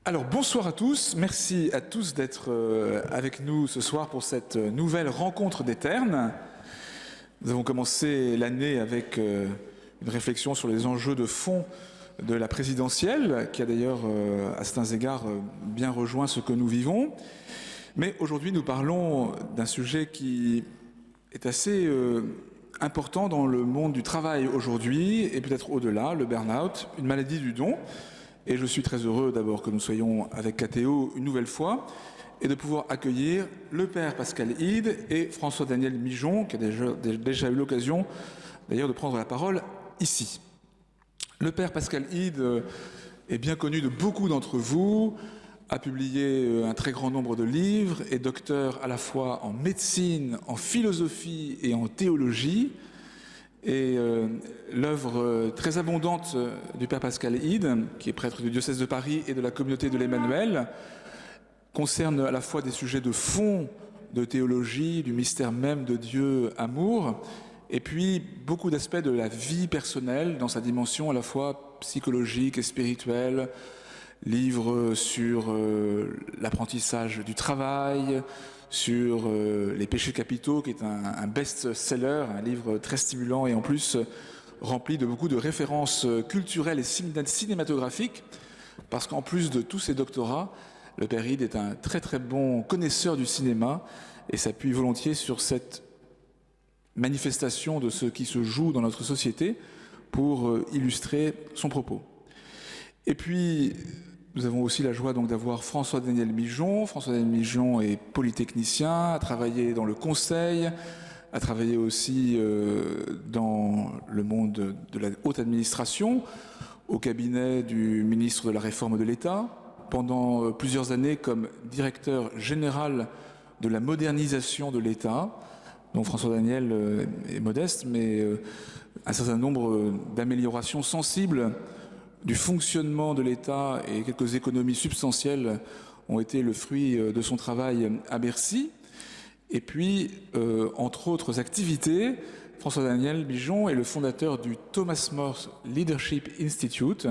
Alors bonsoir à tous, merci à tous d'être avec nous ce soir pour cette nouvelle rencontre des ternes. Nous avons commencé l'année avec une réflexion sur les enjeux de fond de la présidentielle, qui a d'ailleurs à certains égards bien rejoint ce que nous vivons. Mais aujourd'hui nous parlons d'un sujet qui est assez important dans le monde du travail aujourd'hui et peut-être au-delà, le burn-out, une maladie du don. Et je suis très heureux d'abord que nous soyons avec KTO une nouvelle fois et de pouvoir accueillir le père Pascal Hide et François-Daniel Mijon, qui a déjà eu l'occasion d'ailleurs de prendre la parole ici. Le père Pascal Hide est bien connu de beaucoup d'entre vous, a publié un très grand nombre de livres, est docteur à la fois en médecine, en philosophie et en théologie. Et l'œuvre très abondante du père Pascal Hide, qui est prêtre du diocèse de Paris et de la communauté de l'Emmanuel, concerne à la fois des sujets de fond, de théologie, du mystère même de Dieu amour, et puis beaucoup d'aspects de la vie personnelle dans sa dimension à la fois psychologique et spirituelle, livres sur l'apprentissage du travail, sur les péchés capitaux, qui est un best-seller, un livre très stimulant et en plus rempli de beaucoup de références culturelles et cinématographiques, parce qu'en plus de tous ses doctorats, le père Hide est un très très bon connaisseur du cinéma et s'appuie volontiers sur cette manifestation de ce qui se joue dans notre société pour illustrer son propos. Et puis, nous avons aussi la joie donc d'avoir François-Daniel Mijon. François-Daniel Mijon est polytechnicien, a travaillé dans le conseil, a travaillé aussi dans le monde de la haute administration, au cabinet du ministre de la Réforme de l'État, pendant plusieurs années comme directeur général de la modernisation de l'État. Donc François-Daniel est modeste, mais un certain nombre d'améliorations sensibles du fonctionnement de l'État et quelques économies substantielles ont été le fruit de son travail à Bercy. Et puis, entre autres activités, François-Daniel Mijon est le fondateur du Thomas More Leadership Institute,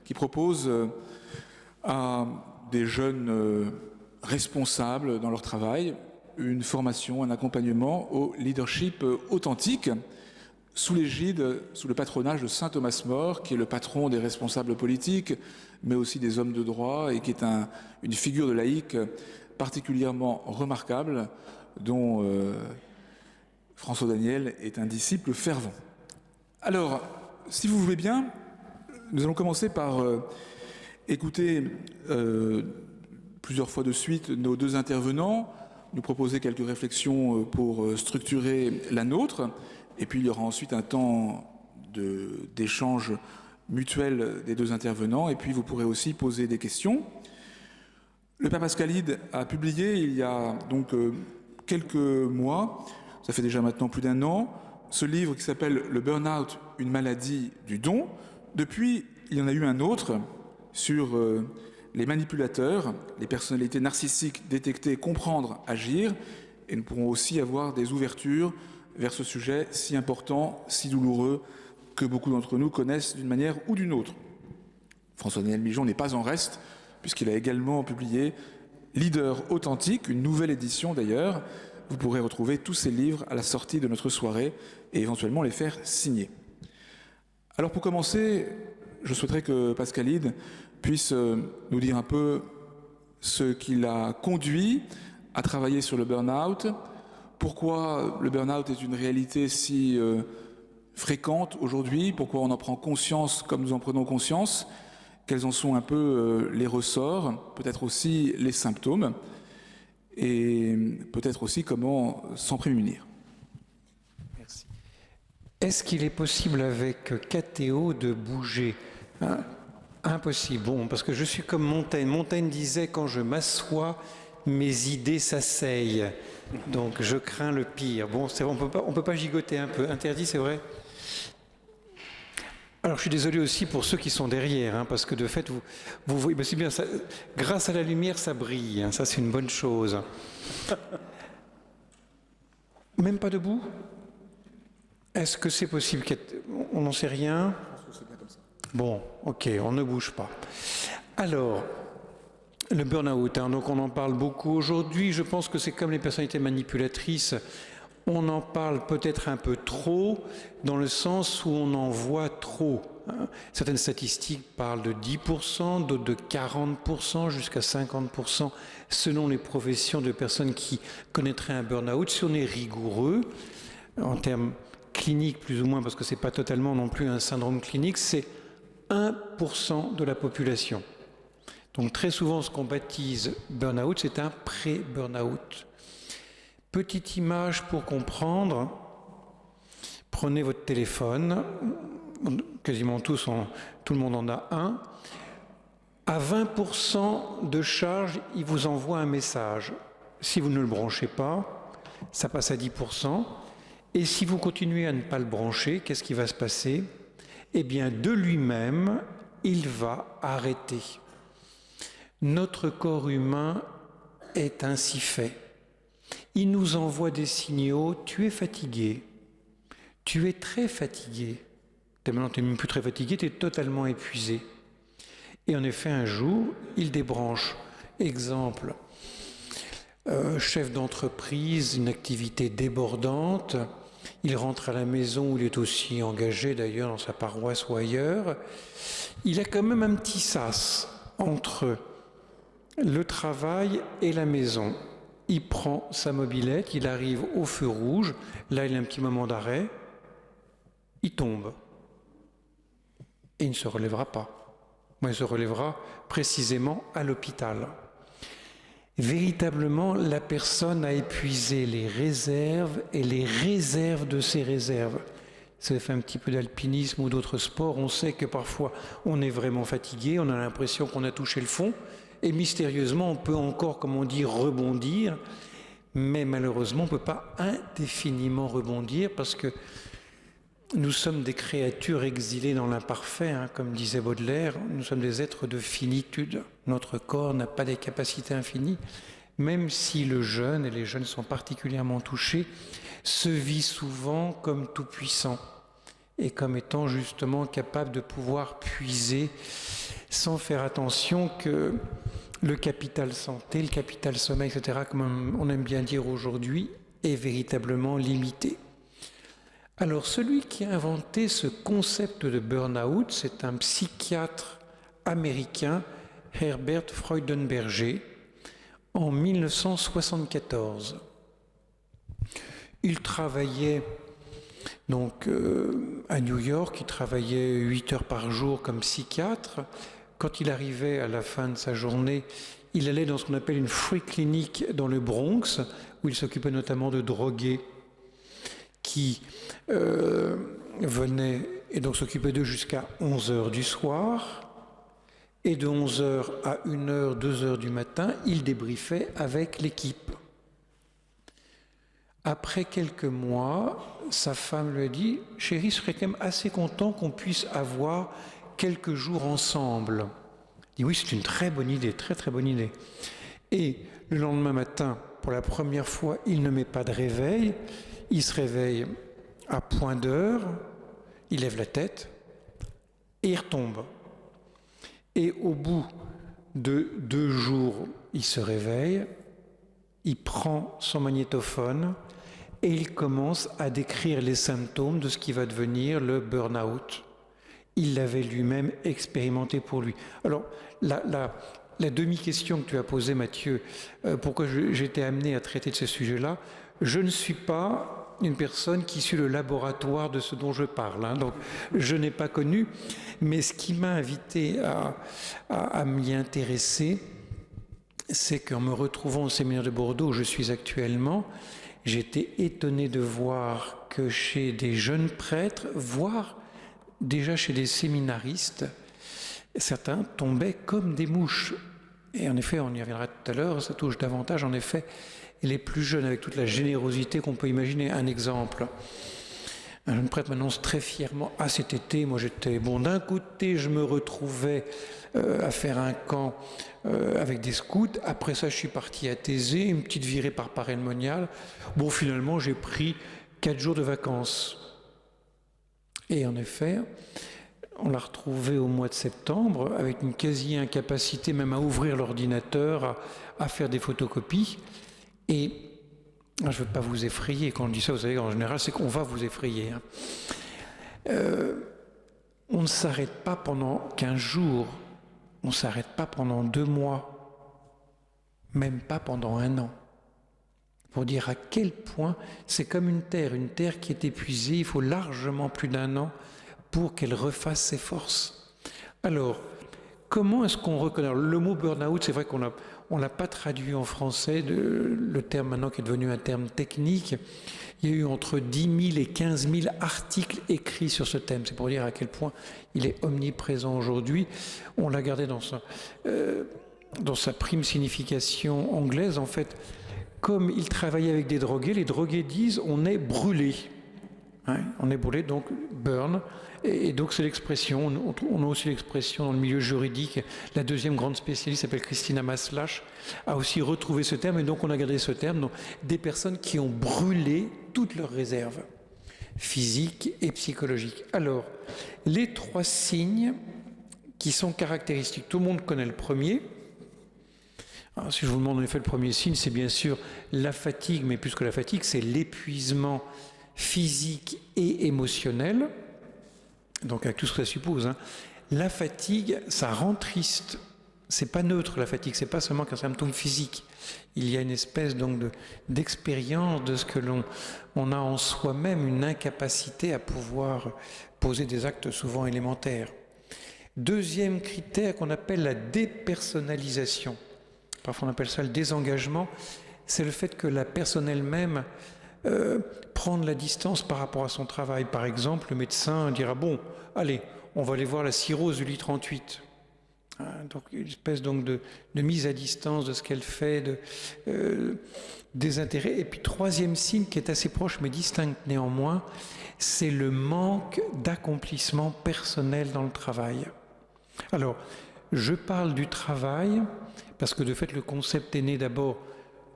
qui propose à des jeunes responsables dans leur travail une formation, un accompagnement au leadership authentique, sous l'égide, sous le patronage de saint Thomas More, qui est le patron des responsables politiques, mais aussi des hommes de droit, et qui est une figure de laïque particulièrement remarquable, dont François Daniel est un disciple fervent. Alors, si vous voulez bien, nous allons commencer par écouter plusieurs fois de suite nos deux intervenants, nous proposer quelques réflexions pour structurer la nôtre. Et puis il y aura ensuite un temps d'échange mutuel des deux intervenants. Et puis vous pourrez aussi poser des questions. Le père Pascal Hide a publié il y a donc quelques mois, ça fait déjà maintenant plus d'un an, ce livre qui s'appelle « Le burn-out, une maladie du don ». Depuis, il y en a eu un autre sur les manipulateurs, les personnalités narcissiques détectées, comprendre, agir. Et nous pourrons aussi avoir des ouvertures vers ce sujet si important, si douloureux, que beaucoup d'entre nous connaissent d'une manière ou d'une autre. François-Daniel Mijon n'est pas en reste, puisqu'il a également publié Leader authentique, une nouvelle édition d'ailleurs. Vous pourrez retrouver tous ces livres à la sortie de notre soirée et éventuellement les faire signer. Alors pour commencer, je souhaiterais que Pascal Hide puisse nous dire un peu ce qui l'a conduit à travailler sur le burn-out, pourquoi le burn-out est une réalité si fréquente aujourd'hui, pourquoi on en prend conscience comme nous en prenons conscience, quels en sont un peu les ressorts, peut-être aussi les symptômes, et peut-être aussi comment s'en prémunir. Merci. Est-ce qu'il est possible avec KTO de bouger ? Impossible. Bon, parce que je suis comme Montaigne. Montaigne disait « Quand je m'assois, mes idées s'asseyent ». Donc je crains le pire. Bon, c'est vrai, on peut pas gigoter un peu. Interdit, c'est vrai. Alors je suis désolé aussi pour ceux qui sont derrière, parce que de fait, vous voyez, c'est bien, ça, grâce à la lumière, ça brille. Ça, c'est une bonne chose. Même pas debout ? Est-ce que c'est possible on n'en sait rien ? Bon, ok, on ne bouge pas. Alors, Le burn-out, hein, donc on en parle beaucoup aujourd'hui. Je pense que c'est comme les personnalités manipulatrices. On en parle peut-être un peu trop, dans le sens où on en voit trop. Hein. Certaines statistiques parlent de 10%, d'autres de 40%, jusqu'à 50%, selon les professions de personnes qui connaîtraient un burn-out. Si on est rigoureux, en termes cliniques plus ou moins, parce que ce n'est pas totalement non plus un syndrome clinique, c'est 1% de la population. Donc très souvent, ce qu'on baptise burn-out, c'est un pré-burn-out. Petite image pour comprendre. Prenez votre téléphone, quasiment tous, tout le monde en a un. À 20% de charge, il vous envoie un message. Si vous ne le branchez pas, ça passe à 10%. Et si vous continuez à ne pas le brancher, qu'est-ce qui va se passer? Eh bien, de lui-même, il va arrêter. Notre corps humain est ainsi fait. Il nous envoie des signaux, tu es fatigué, tu es très fatigué. Maintenant, tu n'es même plus très fatigué, tu es totalement épuisé. Et en effet, un jour, il débranche. Exemple, chef d'entreprise, une activité débordante, il rentre à la maison où il est aussi engagé d'ailleurs dans sa paroisse ou ailleurs. Il a quand même un petit sas entre le travail et la maison. Il prend sa mobilette, il arrive au feu rouge, là il a un petit moment d'arrêt, il tombe. Et il ne se relèvera pas. Il se relèvera précisément à l'hôpital. Véritablement, la personne a épuisé les réserves et les réserves de ses réserves. Si vous avez fait un petit peu d'alpinisme ou d'autres sports, on sait que parfois on est vraiment fatigué, on a l'impression qu'on a touché le fond, et mystérieusement on peut encore, comme on dit, rebondir, mais malheureusement on ne peut pas indéfiniment rebondir parce que nous sommes des créatures exilées dans l'imparfait, hein, comme disait Baudelaire, nous sommes des êtres de finitude. Notre corps n'a pas des capacités infinies, même si le jeune, et les jeunes sont particulièrement touchés, se vit souvent comme tout-puissant et comme étant justement capable de pouvoir puiser sans faire attention que le capital santé, le capital sommeil, etc., comme on aime bien dire aujourd'hui, est véritablement limité. Alors, celui qui a inventé ce concept de burn-out, c'est un psychiatre américain, Herbert Freudenberger, en 1974. Il travaillait donc à New York, il travaillait 8 heures par jour comme psychiatre. Quand il arrivait à la fin de sa journée, il allait dans ce qu'on appelle une free clinic dans le Bronx, où il s'occupait notamment de drogués qui venaient et donc s'occupaient d'eux jusqu'à 11 heures du soir. Et de 11 heures à 1 heure, 2 heures du matin, il débriefait avec l'équipe. Après quelques mois, sa femme lui a dit « Chérie, je serais quand même assez content qu'on puisse avoir quelques jours ensemble. » Il dit « Oui, c'est une très bonne idée, très très bonne idée. » Et le lendemain matin, pour la première fois, il ne met pas de réveil. Il se réveille à point d'heure, il lève la tête et il retombe. Et au bout de 2 jours, il se réveille, il prend son magnétophone et il commence à décrire les symptômes de ce qui va devenir le burn-out. Il l'avait lui-même expérimenté pour lui. Alors, la demi-question que tu as posée, Mathieu, pourquoi j'ai été amené à traiter de ce sujet-là, je ne suis pas une personne qui suit le laboratoire de ce dont je parle, hein, donc je n'ai pas connu, mais ce qui m'a invité à m'y intéresser, c'est qu'en me retrouvant au séminaire de Bordeaux où je suis actuellement, j'étais étonné de voir que chez des jeunes prêtres, voire déjà chez des séminaristes, certains tombaient comme des mouches. Et en effet, on y reviendra tout à l'heure, ça touche davantage en effet les plus jeunes, avec toute la générosité qu'on peut imaginer. Un exemple, un jeune prêtre m'annonce très fièrement « Ah, cet été, moi j'étais... Bon, d'un côté, je me retrouvais à faire un camp avec des scouts. Après ça, je suis parti à Thésée, une petite virée par Paray le Monial. Bon, finalement, j'ai pris 4 jours de vacances. » Et en effet, on l'a retrouvé au mois de septembre avec une quasi-incapacité même à ouvrir l'ordinateur, à faire des photocopies. Et je ne veux pas vous effrayer. Quand on dit ça, vous savez, en général, c'est qu'on va vous effrayer. On ne s'arrête pas pendant 15 jours, on ne s'arrête pas pendant 2 mois, même pas pendant 1 an. Pour dire à quel point c'est comme une terre qui est épuisée, il faut largement plus d'1 an pour qu'elle refasse ses forces. Alors, comment est-ce qu'on reconnaît? Le mot burn-out, c'est vrai qu'on l'a pas traduit en français, le terme maintenant qui est devenu un terme technique. Il y a eu entre 10 000 et 15 000 articles écrits sur ce thème. C'est pour dire à quel point il est omniprésent aujourd'hui. On l'a gardé dans sa prime signification anglaise, en fait. Comme il travaillait avec des drogués, les drogués disent on est brûlé. Hein, on est brûlé, donc burn. Et donc c'est l'expression, on a aussi l'expression dans le milieu juridique. La deuxième grande spécialiste s'appelle Christina Maslach, a aussi retrouvé ce terme, et donc on a gardé ce terme, donc des personnes qui ont brûlé toutes leurs réserves physiques et psychologiques. Alors, les 3 signes qui sont caractéristiques, tout le monde connaît le premier. Alors, si je vous demande en effet le premier signe, c'est bien sûr la fatigue, mais plus que la fatigue, c'est l'épuisement physique et émotionnel. Donc avec tout ce que ça suppose, hein. La fatigue, ça rend triste. C'est pas neutre la fatigue, c'est pas seulement qu'un symptôme physique. Il y a une espèce donc d'expérience de ce que on a en soi-même, une incapacité à pouvoir poser des actes souvent élémentaires. Deuxième critère qu'on appelle la dépersonnalisation. Parfois on appelle ça le désengagement. C'est le fait que la personne elle-même prendre la distance par rapport à son travail. Par exemple, le médecin dira « Bon, allez, on va aller voir la cirrhose du lit 38 ». Donc une espèce donc de mise à distance de ce qu'elle fait, des intérêts. Et puis troisième signe qui est assez proche mais distinct néanmoins, c'est le manque d'accomplissement personnel dans le travail. Alors, je parle du travail parce que de fait le concept est né d'abord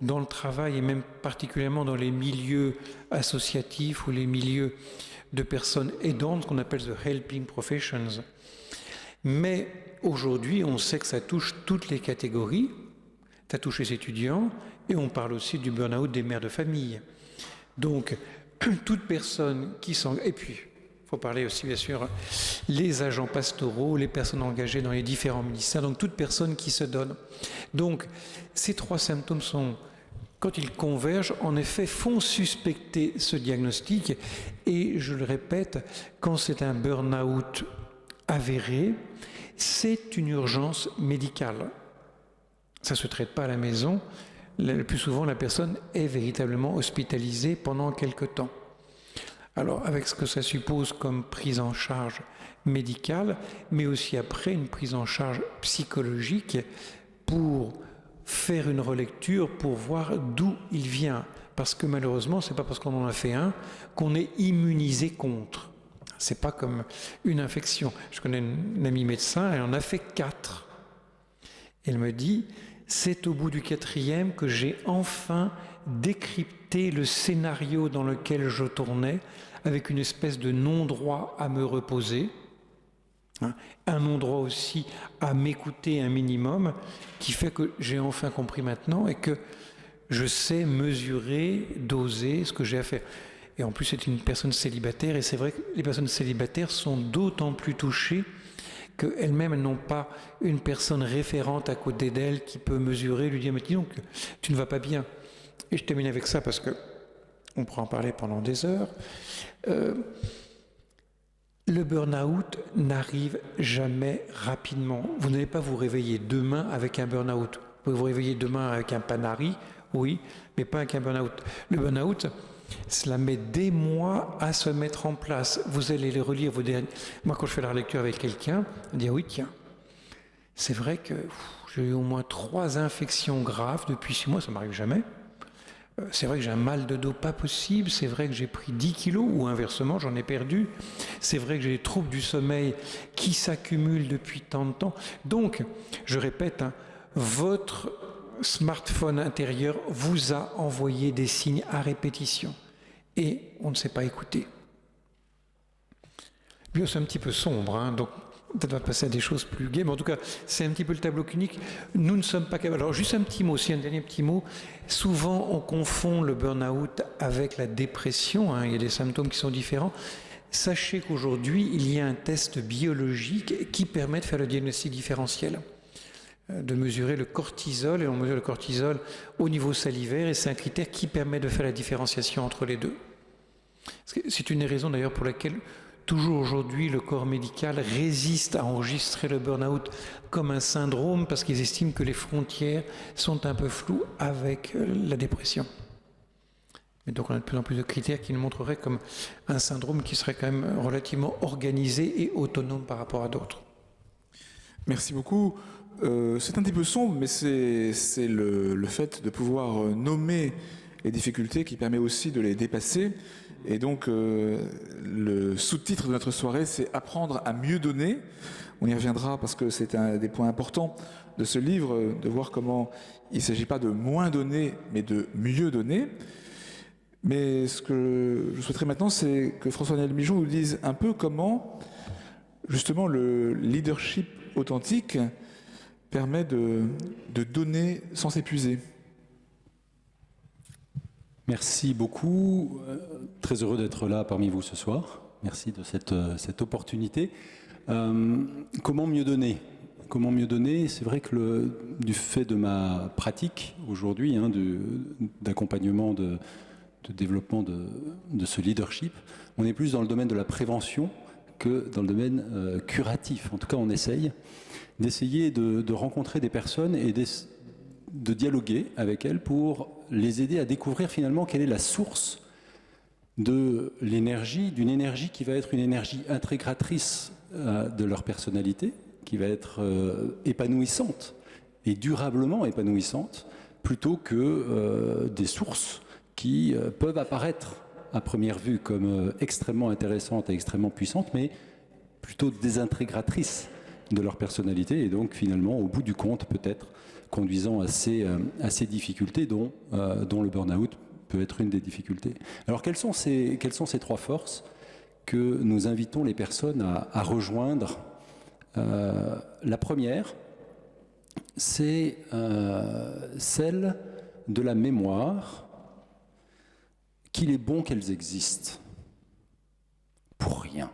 dans le travail et même particulièrement dans les milieux associatifs ou les milieux de personnes aidantes, ce qu'on appelle the helping professions. Mais aujourd'hui, on sait que ça touche toutes les catégories, ça touche les étudiants, et on parle aussi du burn-out des mères de famille. Donc, toute personne qui s'engage, et puis, il faut parler aussi bien sûr, les agents pastoraux, les personnes engagées dans les différents ministères, donc toute personne qui se donne. Donc, ces 3 symptômes sont, quand ils convergent, en effet, font suspecter ce diagnostic. Et je le répète, quand c'est un burn-out avéré, c'est une urgence médicale. Ça ne se traite pas à la maison. Le plus souvent, la personne est véritablement hospitalisée pendant quelque temps. Alors, avec ce que ça suppose comme prise en charge médicale, mais aussi après une prise en charge psychologique pour faire une relecture pour voir d'où il vient. Parce que malheureusement, c'est pas parce qu'on en a fait un qu'on est immunisé contre. C'est pas comme une infection. Je connais une amie médecin, elle en a fait 4. Elle me dit, c'est au bout du 4e que j'ai enfin décrypté le scénario dans lequel je tournais, avec une espèce de non-droit à me reposer. Un endroit aussi à m'écouter un minimum, qui fait que j'ai enfin compris maintenant et que je sais mesurer, doser ce que j'ai à faire. Et en plus, c'est une personne célibataire, et c'est vrai que les personnes célibataires sont d'autant plus touchées qu'elles-mêmes n'ont pas une personne référente à côté d'elles qui peut mesurer, lui dire « Mais dis donc, tu ne vas pas bien ». Et je termine avec ça parce que on pourra en parler pendant des heures. Le burn-out n'arrive jamais rapidement. Vous n'allez pas vous réveiller demain avec un burn-out. Vous pouvez vous réveiller demain avec un panari, oui, mais pas avec un burn-out. Le burn-out, cela met des mois à se mettre en place. Vous allez les relire vos derniers. Moi, quand je fais la lecture avec quelqu'un, on dit oui, tiens, c'est vrai que j'ai eu au moins 3 infections graves depuis 6 mois, ça m'arrive jamais. C'est vrai que j'ai un mal de dos pas possible, c'est vrai que j'ai pris 10 kilos ou inversement j'en ai perdu, c'est vrai que j'ai des troubles du sommeil qui s'accumulent depuis tant de temps. Donc, je répète, votre smartphone intérieur vous a envoyé des signes à répétition et on ne s'est pas écouté. Bien, c'est un petit peu sombre, hein, donc peut-être on va passer à des choses plus gaies, mais en tout cas, c'est un petit peu le tableau clinique. Nous ne sommes pas capables. Alors, juste un petit mot, aussi un dernier petit mot. Souvent, on confond le burn-out avec la dépression, hein, il y a des symptômes qui sont différents. Sachez qu'aujourd'hui, il y a un test biologique qui permet de faire le diagnostic différentiel, de mesurer le cortisol, et on mesure le cortisol au niveau salivaire, et c'est un critère qui permet de faire la différenciation entre les deux. C'est une des raisons d'ailleurs pour laquelle toujours aujourd'hui le corps médical résiste à enregistrer le burn-out comme un syndrome, parce qu'ils estiment que les frontières sont un peu floues avec la dépression. Et donc on a de plus en plus de critères qui nous montreraient comme un syndrome qui serait quand même relativement organisé et autonome par rapport à d'autres. Merci beaucoup. C'est un petit peu sombre, mais c'est le fait de pouvoir nommer les difficultés qui permet aussi de les dépasser. Et donc, le sous-titre de notre soirée, c'est « Apprendre à mieux donner ». On y reviendra parce que c'est un des points importants de ce livre, de voir comment il ne s'agit pas de moins donner, mais de mieux donner. Mais ce que je souhaiterais maintenant, c'est que François-Daniel Mijon nous dise un peu comment, justement, le leadership authentique permet de donner sans s'épuiser. Merci beaucoup. Très heureux d'être là parmi vous ce soir. Merci de cette opportunité. Comment mieux donner ? Comment mieux donner ? C'est vrai que du fait de ma pratique aujourd'hui, d'accompagnement, de développement de ce leadership, on est plus dans le domaine de la prévention que dans le domaine curatif. En tout cas, on essaye d'essayer de rencontrer des personnes et de dialoguer avec elles pour les aider à découvrir finalement quelle est la source de l'énergie, d'une énergie qui va être une énergie intégratrice de leur personnalité, qui va être épanouissante et durablement épanouissante, plutôt que des sources qui peuvent apparaître à première vue comme extrêmement intéressantes et extrêmement puissantes, mais plutôt désintégratrices de leur personnalité, et donc finalement, au bout du compte, peut-être conduisant à ces difficultés dont le burn-out peut être une des difficultés. Alors, quelles sont ces trois forces que nous invitons les personnes à rejoindre ? La première, c'est celle de la mémoire, qu'il est bon qu'elles existent pour rien,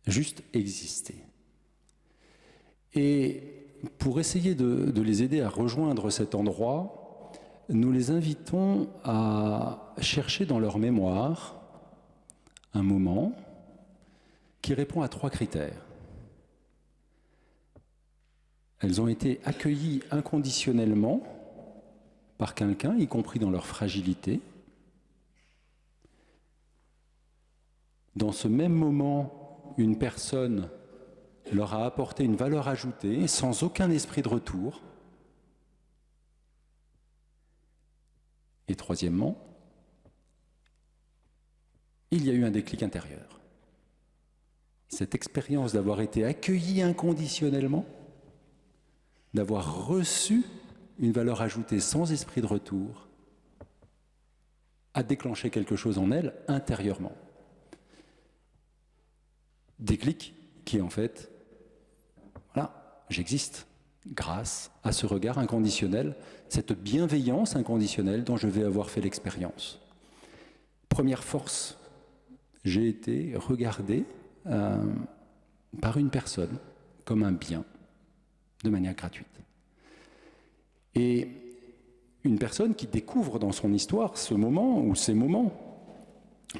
juste exister. Et pour essayer de les aider à rejoindre cet endroit, nous les invitons à chercher dans leur mémoire un moment qui répond à 3 critères. Elles ont été accueillies inconditionnellement par quelqu'un, y compris dans leur fragilité. Dans ce même moment, une personne leur a apporté une valeur ajoutée sans aucun esprit de retour. Et troisièmement, il y a eu un déclic intérieur. Cette expérience d'avoir été accueilli inconditionnellement, d'avoir reçu une valeur ajoutée sans esprit de retour, a déclenché quelque chose en elle intérieurement. Déclic qui en fait, voilà, j'existe grâce à ce regard inconditionnel, cette bienveillance inconditionnelle dont je vais avoir fait l'expérience. Première force, j'ai été regardé par une personne comme un bien, de manière gratuite. Et une personne qui découvre dans son histoire ce moment ou ces moments,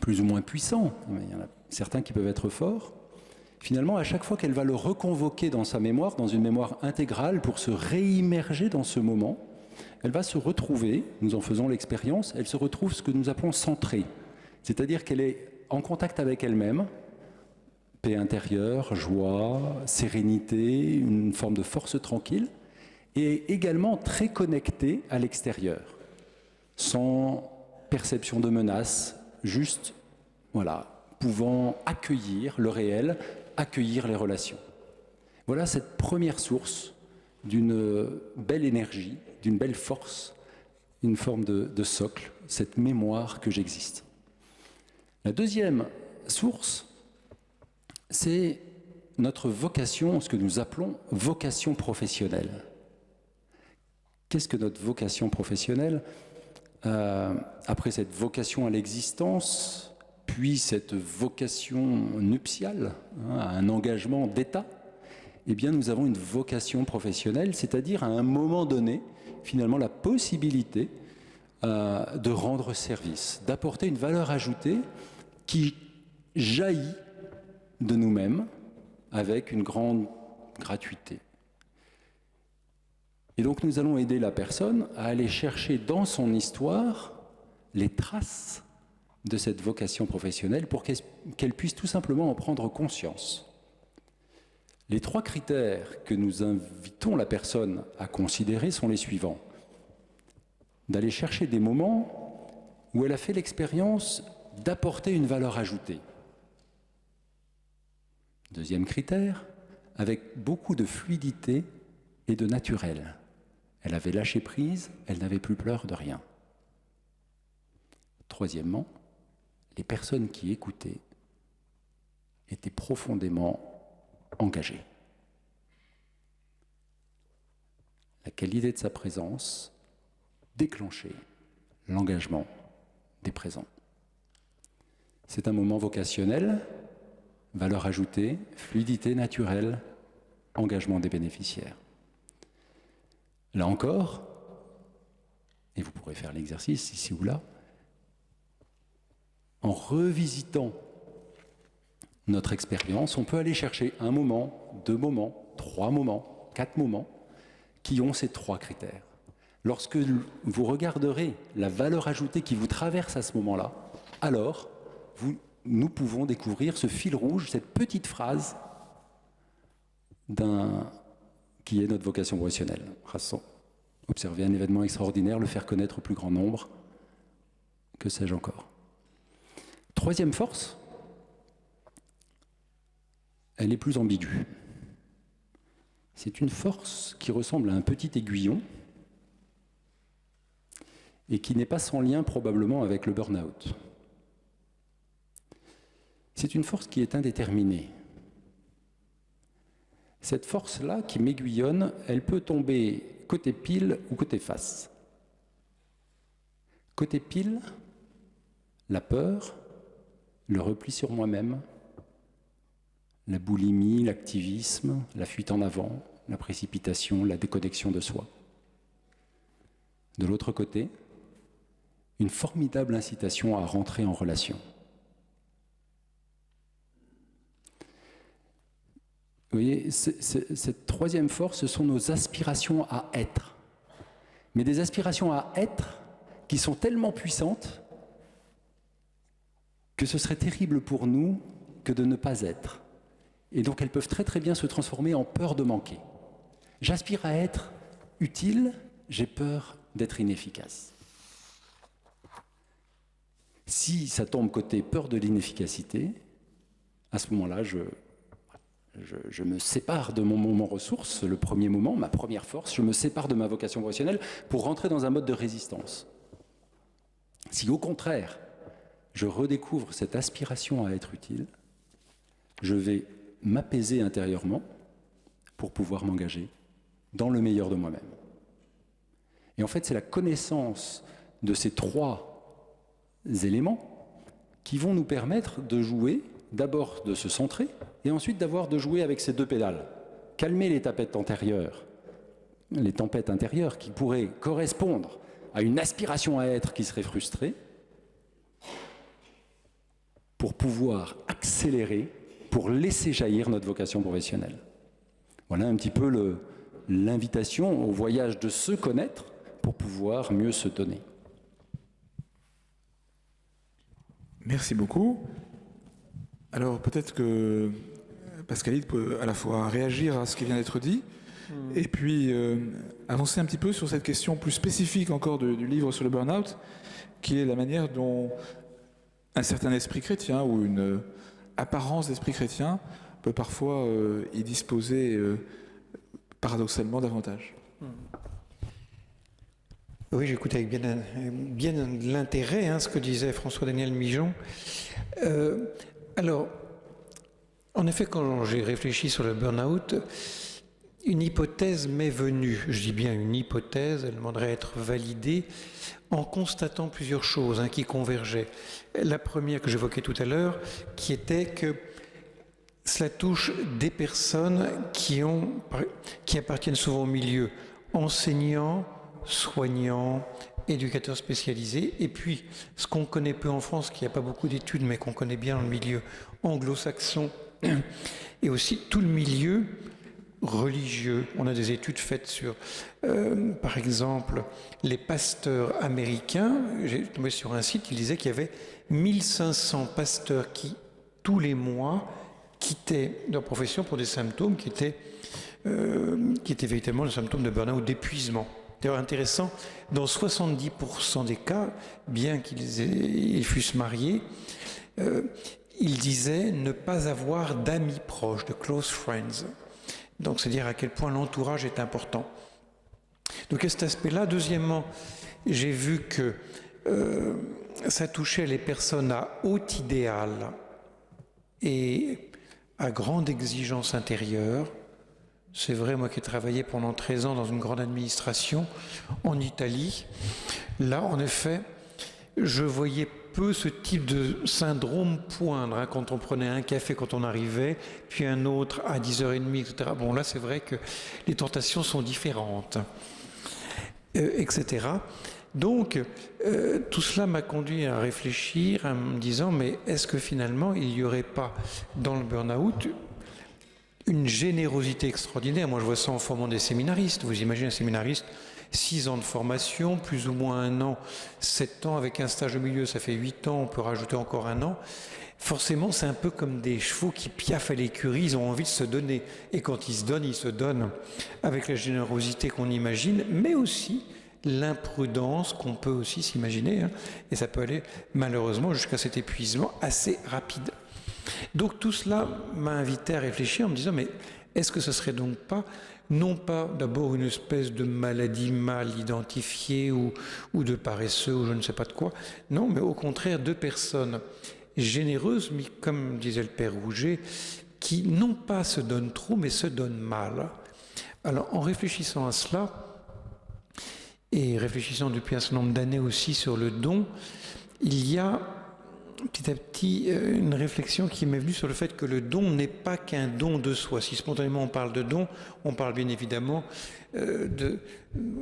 plus ou moins puissants, il y en a certains qui peuvent être forts, finalement, à chaque fois qu'elle va le reconvoquer dans sa mémoire, dans une mémoire intégrale, pour se réimmerger dans ce moment, elle va se retrouver, nous en faisons l'expérience, elle se retrouve ce que nous appelons centrée. C'est-à-dire qu'elle est en contact avec elle-même, paix intérieure, joie, sérénité, une forme de force tranquille, et également très connectée à l'extérieur, sans perception de menace, juste, voilà, pouvant accueillir le réel, accueillir les relations. Voilà cette première source d'une belle énergie, d'une belle force, une forme de socle, cette mémoire que j'existe. La deuxième source, c'est notre vocation, ce que nous appelons vocation professionnelle. Qu'est-ce que notre vocation professionnelle ? Après cette vocation à l'existence, puis cette vocation nuptiale, à un engagement d'État, eh bien nous avons une vocation professionnelle, c'est-à-dire à un moment donné, finalement, la possibilité de rendre service, d'apporter une valeur ajoutée qui jaillit de nous-mêmes avec une grande gratuité. Et donc nous allons aider la personne à aller chercher dans son histoire les traces de cette vocation professionnelle pour qu'elle puisse tout simplement en prendre conscience. Les 3 critères que nous invitons la personne à considérer sont les suivants. D'aller chercher des moments où elle a fait l'expérience d'apporter une valeur ajoutée. Deuxième critère, avec beaucoup de fluidité et de naturel. Elle avait lâché prise, elle n'avait plus peur de rien. Troisièmement, les personnes qui écoutaient étaient profondément engagées. La qualité de sa présence déclenchait l'engagement des présents. C'est un moment vocationnel, valeur ajoutée, fluidité naturelle, engagement des bénéficiaires. Là encore, et vous pourrez faire l'exercice ici ou là, en revisitant notre expérience, on peut aller chercher 1 moment, 2 moments, 3 moments, 4 moments qui ont ces 3 critères. Lorsque vous regarderez la valeur ajoutée qui vous traverse à ce moment-là, alors nous pouvons découvrir ce fil rouge, cette petite phrase qui est notre vocation professionnelle. Observer un événement extraordinaire, le faire connaître au plus grand nombre, que sais-je encore. 3e force, elle est plus ambiguë. C'est une force qui ressemble à un petit aiguillon et qui n'est pas sans lien probablement avec le burn-out. C'est une force qui est indéterminée. Cette force-là qui m'aiguillonne, elle peut tomber côté pile ou côté face. Côté pile, la peur, le repli sur moi-même, la boulimie, l'activisme, la fuite en avant, la précipitation, la déconnexion de soi. De l'autre côté, une formidable incitation à rentrer en relation. Vous voyez, cette 3e force, ce sont nos aspirations à être. Mais des aspirations à être qui sont tellement puissantes que ce serait terrible pour nous que de ne pas être. Et donc elles peuvent très très bien se transformer en peur de manquer. J'aspire à être utile, j'ai peur d'être inefficace. Si ça tombe côté peur de l'inefficacité, à ce moment-là, je me sépare de mon moment ressource, le premier moment, ma première force, je me sépare de ma vocation professionnelle pour rentrer dans un mode de résistance. Si au contraire, je redécouvre cette aspiration à être utile, je vais m'apaiser intérieurement pour pouvoir m'engager dans le meilleur de moi-même. Et en fait, c'est la connaissance de ces 3 éléments qui vont nous permettre de jouer, d'abord de se centrer, et ensuite de jouer avec ces 2 pédales. Calmer les tempêtes intérieures qui pourraient correspondre à une aspiration à être qui serait frustrée, pour pouvoir accélérer, pour laisser jaillir notre vocation professionnelle. Voilà un petit peu l'invitation au voyage de se connaître pour pouvoir mieux se donner. Merci beaucoup. Alors peut-être que Pascalide peut à la fois réagir à ce qui vient d'être dit et puis avancer un petit peu sur cette question plus spécifique encore du livre sur le burn-out, qui est la manière dont un certain esprit chrétien ou une apparence d'esprit chrétien peut parfois y disposer paradoxalement davantage. Oui, j'écoute avec bien de l'intérêt ce que disait François-Daniel Mijon. Alors, En effet, quand j'ai réfléchi sur le burn-out, une hypothèse m'est venue. Je dis bien une hypothèse, elle demanderait à être validée en constatant plusieurs choses qui convergeaient. La première que j'évoquais tout à l'heure, qui était que cela touche des personnes qui appartiennent souvent au milieu enseignants, soignants, éducateurs spécialisés, et puis ce qu'on connaît peu en France, qui n'y a pas beaucoup d'études, mais qu'on connaît bien dans le milieu anglo-saxon, et aussi tout le milieu religieux. On a des études faites sur, par exemple, les pasteurs américains. J'ai tombé sur un site qui disait qu'il y avait 1500 pasteurs qui, tous les mois, quittaient leur profession pour des symptômes qui étaient véritablement le symptôme de burn-out, d'épuisement. D'ailleurs, intéressant, dans 70% des cas, bien qu'ils fussent mariés, ils disaient ne pas avoir d'amis proches, de close friends. Donc, c'est dire à quel point l'entourage est important. Donc, à cet aspect-là, deuxièmement, j'ai vu que ça touchait les personnes à haut idéal et à grande exigence intérieure. C'est vrai, moi qui ai travaillé pendant 13 ans dans une grande administration en Italie, là, en effet, je voyais peu ce type de syndrome poindre quand on prenait un café quand on arrivait, puis un autre à 10h30, etc. Bon, là, c'est vrai que les tentations sont différentes, etc. Donc, tout cela m'a conduit à réfléchir en me disant, mais est-ce que finalement, il n'y aurait pas dans le burn-out une générosité extraordinaire? Moi, je vois ça en formant des séminaristes. Vous imaginez un séminariste, 6 ans de formation, plus ou moins 1 an, 7 ans, avec un stage au milieu, ça fait 8 ans, on peut rajouter encore 1 an. Forcément, c'est un peu comme des chevaux qui piaffent à l'écurie, ils ont envie de se donner. Et quand ils se donnent avec la générosité qu'on imagine, mais aussi l'imprudence qu'on peut aussi s'imaginer. Et ça peut aller malheureusement jusqu'à cet épuisement assez rapide. Donc tout cela m'a invité à réfléchir en me disant, mais est-ce que ce serait donc pas, non pas d'abord une espèce de maladie mal identifiée ou de paresseux ou je ne sais pas de quoi, non, mais au contraire de personnes généreuses, mais comme disait le père Rouget, qui non pas se donnent trop, mais se donnent mal. Alors en réfléchissant à cela, et réfléchissant depuis un certain nombre d'années aussi sur le don, il y a petit à petit une réflexion qui m'est venue sur le fait que le don n'est pas qu'un don de soi. Si spontanément on parle de don, on parle bien évidemment de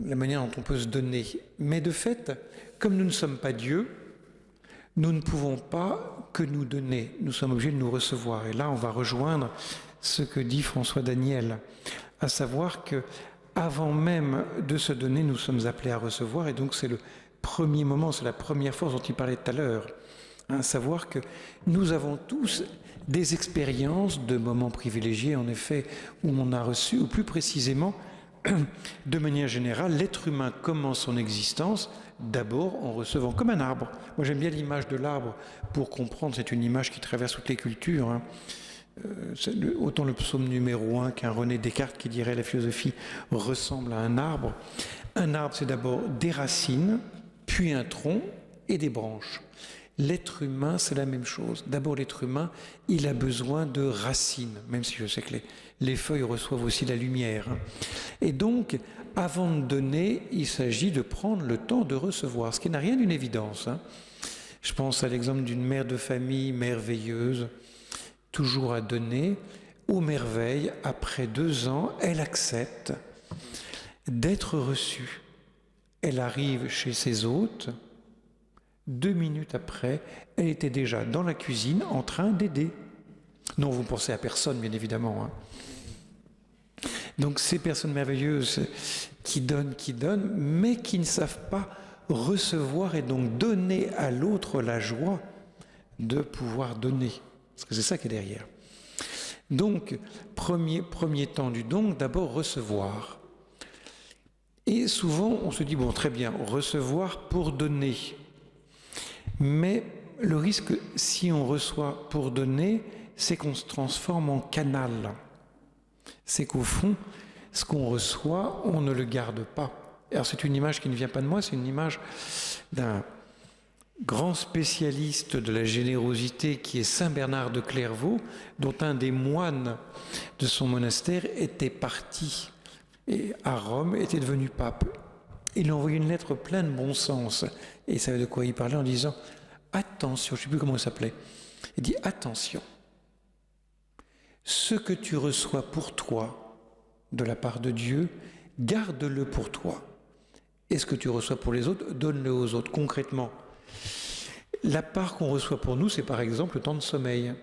la manière dont on peut se donner. Mais de fait, comme nous ne sommes pas Dieu, nous ne pouvons pas que nous donner. Nous sommes obligés de nous recevoir. Et là, on va rejoindre ce que dit François Daniel, à savoir que avant même de se donner, nous sommes appelés à recevoir. Et donc c'est le premier moment, c'est la première force dont il parlait tout à l'heure. Savoir que nous avons tous des expériences de moments privilégiés, en effet, où on a reçu, ou plus précisément, de manière générale, l'être humain commence son existence d'abord en recevant, comme un arbre. Moi j'aime bien l'image de l'arbre pour comprendre, c'est une image qui traverse toutes les cultures. Autant le psaume numéro 1 qu'un René Descartes qui dirait la philosophie ressemble à un arbre. Un arbre, c'est d'abord des racines, puis un tronc et des branches. L'être humain, c'est la même chose. D'abord, l'être humain, il a besoin de racines, même si je sais que les feuilles reçoivent aussi la lumière. Et donc, avant de donner, il s'agit de prendre le temps de recevoir, ce qui n'a rien d'une évidence. Je pense à l'exemple d'une mère de famille merveilleuse, toujours à donner. Aux merveilles, après 2 ans, elle accepte d'être reçue. Elle arrive chez ses hôtes. 2 minutes après, elle était déjà dans la cuisine en train d'aider. Non, vous ne pensez à personne, bien évidemment. Donc ces personnes merveilleuses qui donnent, mais qui ne savent pas recevoir et donc donner à l'autre la joie de pouvoir donner. Parce que c'est ça qui est derrière. Donc, premier temps du don, d'abord recevoir. Et souvent, on se dit, bon, très bien, recevoir pour donner. Mais le risque, si on reçoit pour donner, c'est qu'on se transforme en canal. C'est qu'au fond, ce qu'on reçoit, on ne le garde pas. Alors c'est une image qui ne vient pas de moi, c'est une image d'un grand spécialiste de la générosité qui est Saint Bernard de Clairvaux, dont un des moines de son monastère était parti et à Rome, était devenu pape. Il a envoyé une lettre pleine de bon sens, et il savait de quoi il parlait en disant « Attention », je ne sais plus comment il s'appelait, il dit « Attention, ce que tu reçois pour toi de la part de Dieu, garde-le pour toi. Et ce que tu reçois pour les autres, donne-le aux autres. » Concrètement, la part qu'on reçoit pour nous, c'est par exemple le temps de sommeil.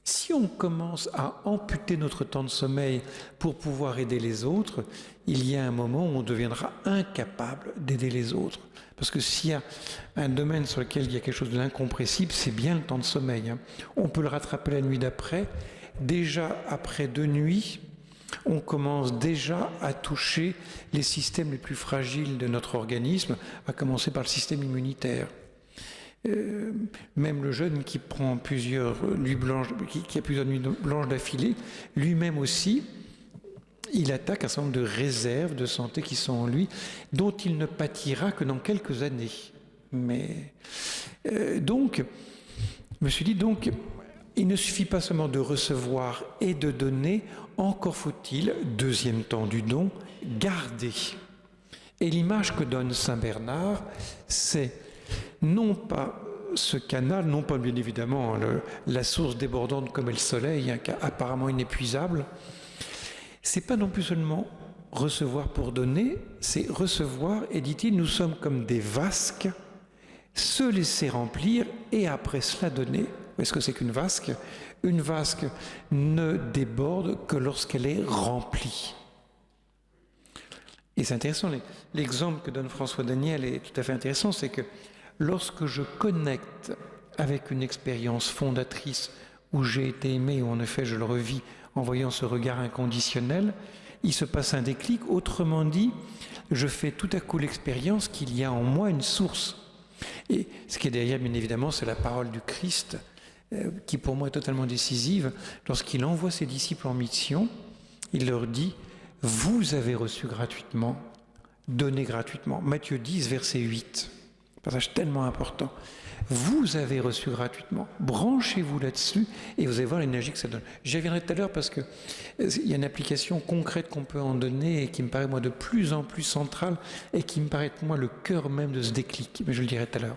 Si on commence à amputer notre temps de sommeil pour pouvoir aider les autres, il y a un moment où on deviendra incapable d'aider les autres. Parce que s'il y a un domaine sur lequel il y a quelque chose d'incompressible, c'est bien le temps de sommeil. On peut le rattraper la nuit d'après. Déjà après 2 nuits, on commence déjà à toucher les systèmes les plus fragiles de notre organisme, à commencer par le système immunitaire. Même le jeune qui prend plusieurs nuits blanches, qui a plusieurs nuits blanches d'affilée, lui-même aussi, il attaque un certain nombre de réserves de santé qui sont en lui, dont il ne pâtira que dans quelques années. Mais donc, je me suis dit donc, il ne suffit pas seulement de recevoir et de donner, encore faut-il, deuxième temps du don, garder. Et l'image que donne Saint Bernard, c'est non pas ce canal, non pas bien évidemment la source débordante comme est le soleil, apparemment inépuisable. C'est pas non plus seulement recevoir pour donner, c'est recevoir, et dit-il, nous sommes comme des vasques, se laisser remplir et après cela donner. Est-ce que c'est qu'une vasque? Une vasque ne déborde que lorsqu'elle est remplie. Et c'est intéressant, l'exemple que donne François Daniel est tout à fait intéressant, c'est que lorsque je connecte avec une expérience fondatrice où j'ai été aimé, où en effet je le revis en voyant ce regard inconditionnel, il se passe un déclic. Autrement dit, je fais tout à coup l'expérience qu'il y a en moi une source. Et ce qui est derrière, bien évidemment, c'est la parole du Christ, qui pour moi est totalement décisive. Lorsqu'il envoie ses disciples en mission, il leur dit « Vous avez reçu gratuitement, donnez gratuitement ». Matthieu 10, verset 8. Passage tellement important. Vous avez reçu gratuitement. Branchez-vous là-dessus et vous allez voir l'énergie que ça donne. J'y reviendrai tout à l'heure parce qu'il y a une application concrète qu'on peut en donner et qui me paraît moi de plus en plus centrale et qui me paraît pour moi le cœur même de ce déclic. Mais je le dirai tout à l'heure.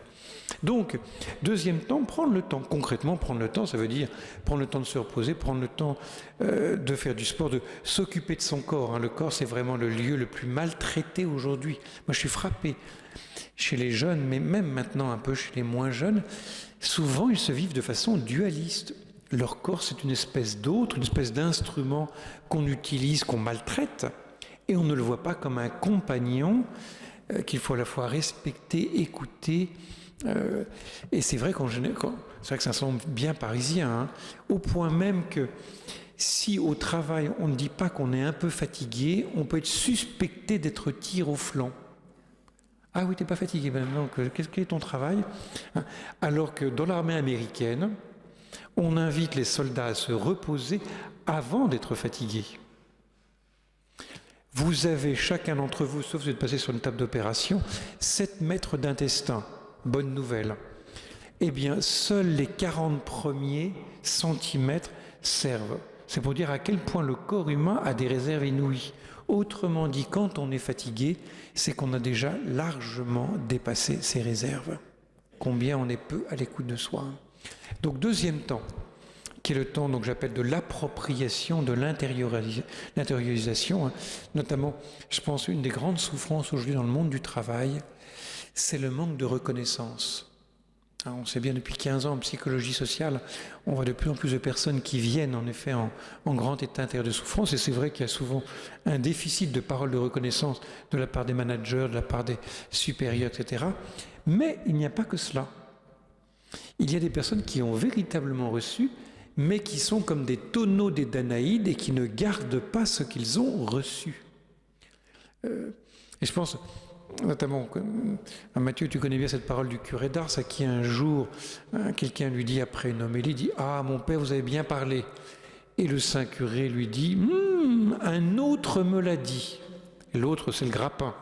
Donc, deuxième temps, prendre le temps. Concrètement, prendre le temps, ça veut dire prendre le temps de se reposer, prendre le temps de faire du sport, de s'occuper de son corps. Le corps, c'est vraiment le lieu le plus maltraité aujourd'hui. Moi, je suis frappé. Chez les jeunes, mais même maintenant un peu chez les moins jeunes, souvent ils se vivent de façon dualiste. Leur corps, c'est une espèce d'autre, une espèce d'instrument qu'on utilise, qu'on maltraite, et on ne le voit pas comme un compagnon qu'il faut à la fois respecter, écouter. Et c'est vrai c'est vrai que ça semble bien parisien, au point même que si au travail on ne dit pas qu'on est un peu fatigué, on peut être suspecté d'être tir au flanc. Ah oui, t'es pas fatigué, donc quel est ton travail? Alors que dans l'armée américaine, on invite les soldats à se reposer avant d'être fatigués. Vous avez chacun d'entre vous, sauf si vous êtes passé sur une table d'opération, 7 mètres d'intestin. Bonne nouvelle. Eh bien, seuls les 40 premiers centimètres servent. C'est pour dire à quel point le corps humain a des réserves inouïes. Autrement dit, quand on est fatigué, c'est qu'on a déjà largement dépassé ses réserves. Combien on est peu à l'écoute de soi. Donc, deuxième temps, qui est le temps que j'appelle de l'appropriation, de l'intériorisation, notamment, je pense, une des grandes souffrances aujourd'hui dans le monde du travail, c'est le manque de reconnaissance. On sait bien depuis 15 ans en psychologie sociale, on voit de plus en plus de personnes qui viennent en effet en grand état intérieur de souffrance, et c'est vrai qu'il y a souvent un déficit de parole de reconnaissance de la part des managers, de la part des supérieurs, etc. Mais il n'y a pas que cela. Il y a des personnes qui ont véritablement reçu, mais qui sont comme des tonneaux des Danaïdes et qui ne gardent pas ce qu'ils ont reçu. Et je pense... Notamment, Mathieu, tu connais bien cette parole du curé d'Ars à qui un jour, quelqu'un lui dit après une homélie, dit « Ah, mon père, vous avez bien parlé ». Et le saint curé lui dit « Un autre me l'a dit ». L'autre, c'est le grappin.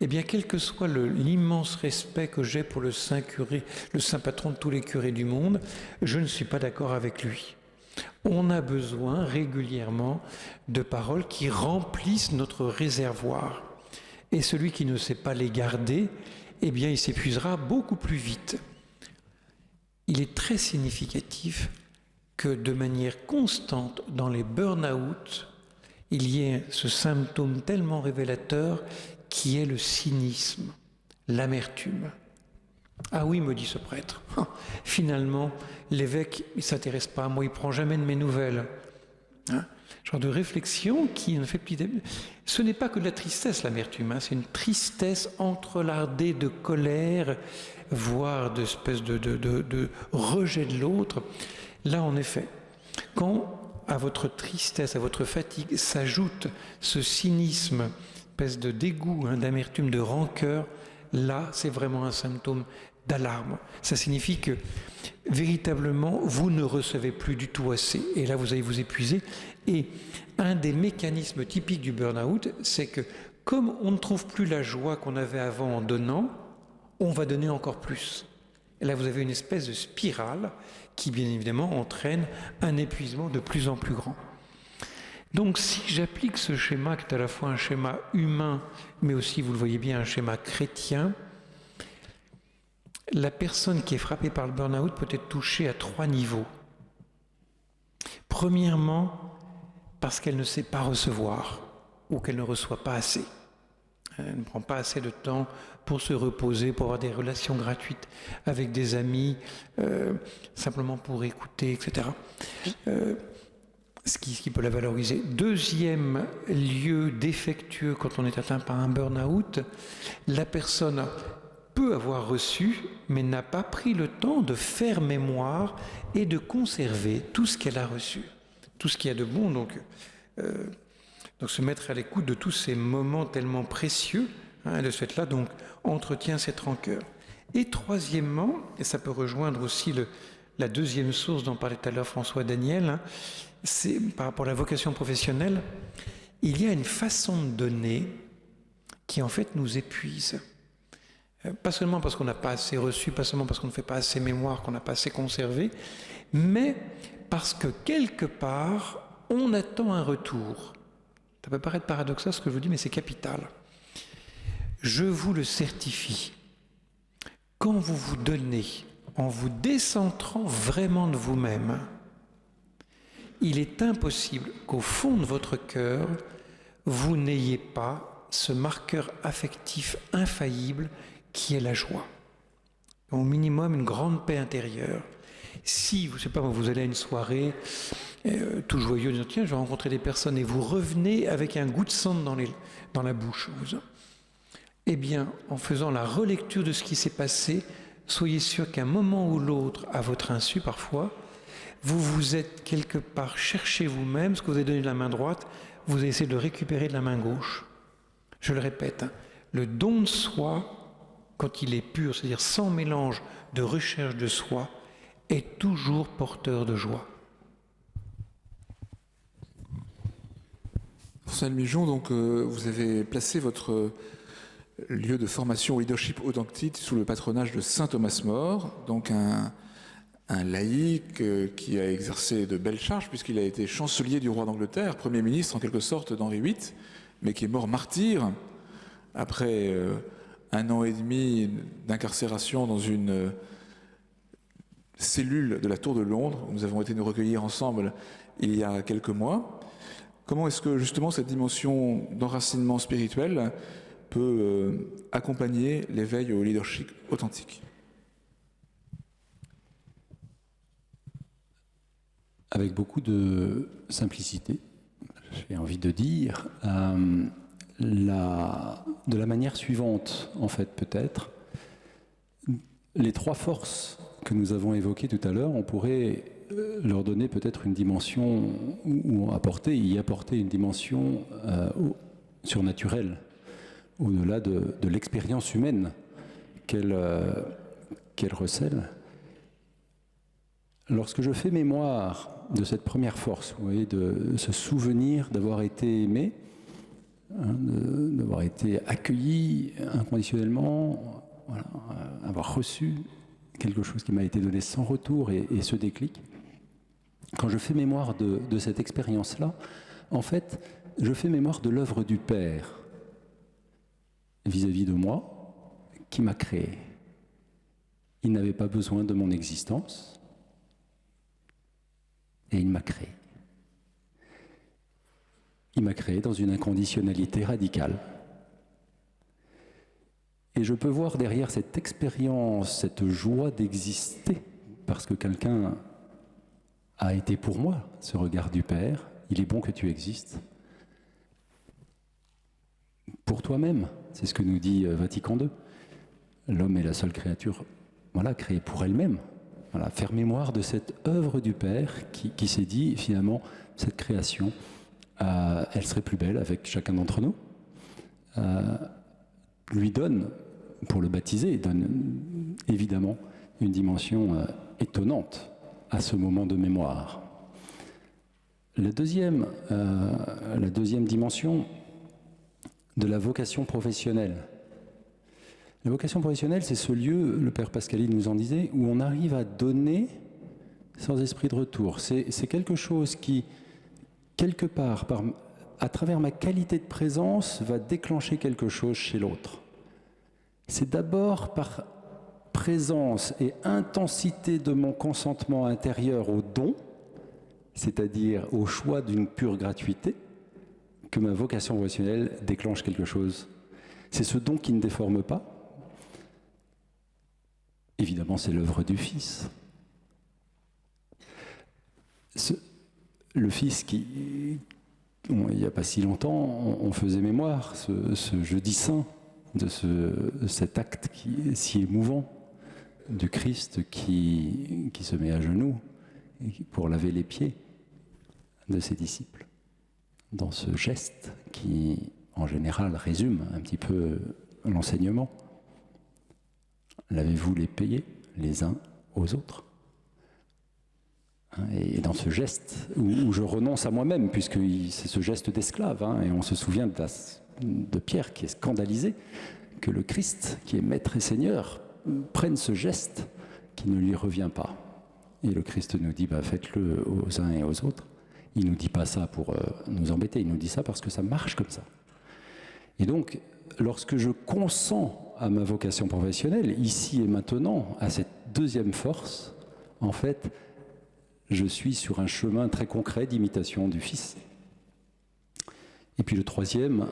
eh bien, quel que soit l'immense respect que j'ai pour le saint curé, le saint patron de tous les curés du monde, je ne suis pas d'accord avec lui. On a besoin régulièrement de paroles qui remplissent notre réservoir. Et celui qui ne sait pas les garder, eh bien, il s'épuisera beaucoup plus vite. Il est très significatif que de manière constante dans les burn-out, il y ait ce symptôme tellement révélateur qui est le cynisme, l'amertume. Ah oui, me dit ce prêtre, finalement, l'évêque, il ne s'intéresse pas à moi, il ne prend jamais de mes nouvelles. Genre de réflexion qui ne fait plus... Ce n'est pas que de la tristesse, l'amertume, c'est une tristesse entrelardée de colère, voire d'espèce de rejet de l'autre. Là, en effet, quand à votre tristesse, à votre fatigue, s'ajoute ce cynisme, espèce de dégoût, d'amertume, de rancœur, là, c'est vraiment un symptôme d'alarme. Ça signifie que, véritablement, vous ne recevez plus du tout assez. Et là, vous allez vous épuiser. Et un des mécanismes typiques du burn-out, c'est que, comme on ne trouve plus la joie qu'on avait avant en donnant, on va donner encore plus. Et là, vous avez une espèce de spirale qui, bien évidemment, entraîne un épuisement de plus en plus grand. Donc, si j'applique ce schéma, qui est à la fois un schéma humain, mais aussi, vous le voyez bien, un schéma chrétien, la personne qui est frappée par le burn-out peut être touchée à 3 niveaux. Premièrement, parce qu'elle ne sait pas recevoir, ou qu'elle ne reçoit pas assez. Elle ne prend pas assez de temps pour se reposer, pour avoir des relations gratuites avec des amis, simplement pour écouter, etc. Ce qui peut la valoriser. Deuxième lieu défectueux quand on est atteint par un burn-out, la personne peut avoir reçu, mais n'a pas pris le temps de faire mémoire et de conserver tout ce qu'elle a reçu, tout ce qu'il y a de bon. Donc se mettre à l'écoute de tous ces moments tellement précieux, de ce fait-là, donc, entretient cette rancœur. Et troisièmement, et ça peut rejoindre aussi la deuxième source dont parlait tout à l'heure François Daniel, c'est par rapport à la vocation professionnelle, il y a une façon de donner qui en fait nous épuise. Pas seulement parce qu'on n'a pas assez reçu, pas seulement parce qu'on ne fait pas assez mémoire, qu'on n'a pas assez conservé, mais parce que quelque part, on attend un retour. Ça peut paraître paradoxal ce que je vous dis, mais c'est capital. Je vous le certifie. Quand vous vous donnez, en vous décentrant vraiment de vous-même, il est impossible qu'au fond de votre cœur, vous n'ayez pas ce marqueur affectif infaillible qui est la joie. Au minimum, une grande paix intérieure. Si, je ne sais pas, vous allez à une soirée, tout joyeux, disant, tiens, je vais rencontrer des personnes, et vous revenez avec un goût de sang dans la bouche. Eh bien, en faisant la relecture de ce qui s'est passé, soyez sûr qu'à un moment ou l'autre, à votre insu parfois, vous vous êtes quelque part cherché vous-même, ce que vous avez donné de la main droite, vous essayez de le récupérer de la main gauche. Je le répète, le don de soi, quand il est pur, c'est-à-dire sans mélange de recherche de soi, est toujours porteur de joie. François Mijon, donc vous avez placé votre lieu de formation au leadership authentique sous le patronage de saint Thomas More, donc un laïc qui a exercé de belles charges puisqu'il a été chancelier du roi d'Angleterre, Premier ministre en quelque sorte d'Henri VIII, mais qui est mort martyr après 1 an et demi d'incarcération dans une cellule de la Tour de Londres, où nous avons été nous recueillir ensemble il y a quelques mois. Comment est-ce que justement cette dimension d'enracinement spirituel peut accompagner l'éveil au leadership authentique? Avec beaucoup de simplicité, j'ai envie de dire, de la manière suivante, en fait, peut-être. Les 3 forces que nous avons évoquées tout à l'heure, on pourrait leur donner peut-être une dimension, ou y apporter une dimension surnaturelle, au-delà de l'expérience humaine qu'elle recèle. Lorsque je fais mémoire de cette première force, vous voyez, de ce souvenir d'avoir été aimé, d'avoir été accueilli inconditionnellement, voilà, avoir reçu quelque chose qui m'a été donné sans retour et ce déclic. Quand je fais mémoire de cette expérience-là, en fait, je fais mémoire de l'œuvre du Père vis-à-vis de moi, qui m'a créé. Il n'avait pas besoin de mon existence, et il m'a créé. Il m'a créé dans une inconditionnalité radicale. Et je peux voir derrière cette expérience, cette joie d'exister, parce que quelqu'un a été pour moi ce regard du Père. Il est bon que tu existes. Pour toi-même, c'est ce que nous dit Vatican II. L'homme est la seule créature, voilà, créée pour elle-même. Voilà, faire mémoire de cette œuvre du Père qui s'est dit, finalement, cette création, elle serait plus belle avec chacun d'entre nous. Lui donne, pour le baptiser, donne évidemment une dimension étonnante à ce moment de mémoire. La deuxième dimension de la vocation professionnelle. La vocation professionnelle, c'est ce lieu, le Père Pascali nous en disait, où on arrive à donner sans esprit de retour. C'est quelque chose qui, quelque part, à travers ma qualité de présence, va déclencher quelque chose chez l'autre. C'est d'abord par présence et intensité de mon consentement intérieur au don, c'est-à-dire au choix d'une pure gratuité, que ma vocation professionnelle déclenche quelque chose. C'est ce don qui ne déforme pas. Évidemment, c'est l'œuvre du Fils. Le Fils qui, il n'y a pas si longtemps, on faisait mémoire, ce jeudi saint, de cet acte qui est si émouvant, du Christ qui se met à genoux pour laver les pieds de ses disciples, dans ce geste qui, en général, résume un petit peu l'enseignement. Lavez-vous les pieds les uns aux autres. Et dans ce geste où je renonce à moi-même, puisque c'est ce geste d'esclave, et on se souvient de Pierre qui est scandalisé que le Christ, qui est maître et seigneur, prenne ce geste qui ne lui revient pas. Et le Christ nous dit, faites-le aux uns et aux autres. Il ne nous dit pas ça pour nous embêter, il nous dit ça parce que ça marche comme ça. Et donc, lorsque je consens à ma vocation professionnelle, ici et maintenant, à cette deuxième force, en fait, je suis sur un chemin très concret d'imitation du Fils. Et puis la troisième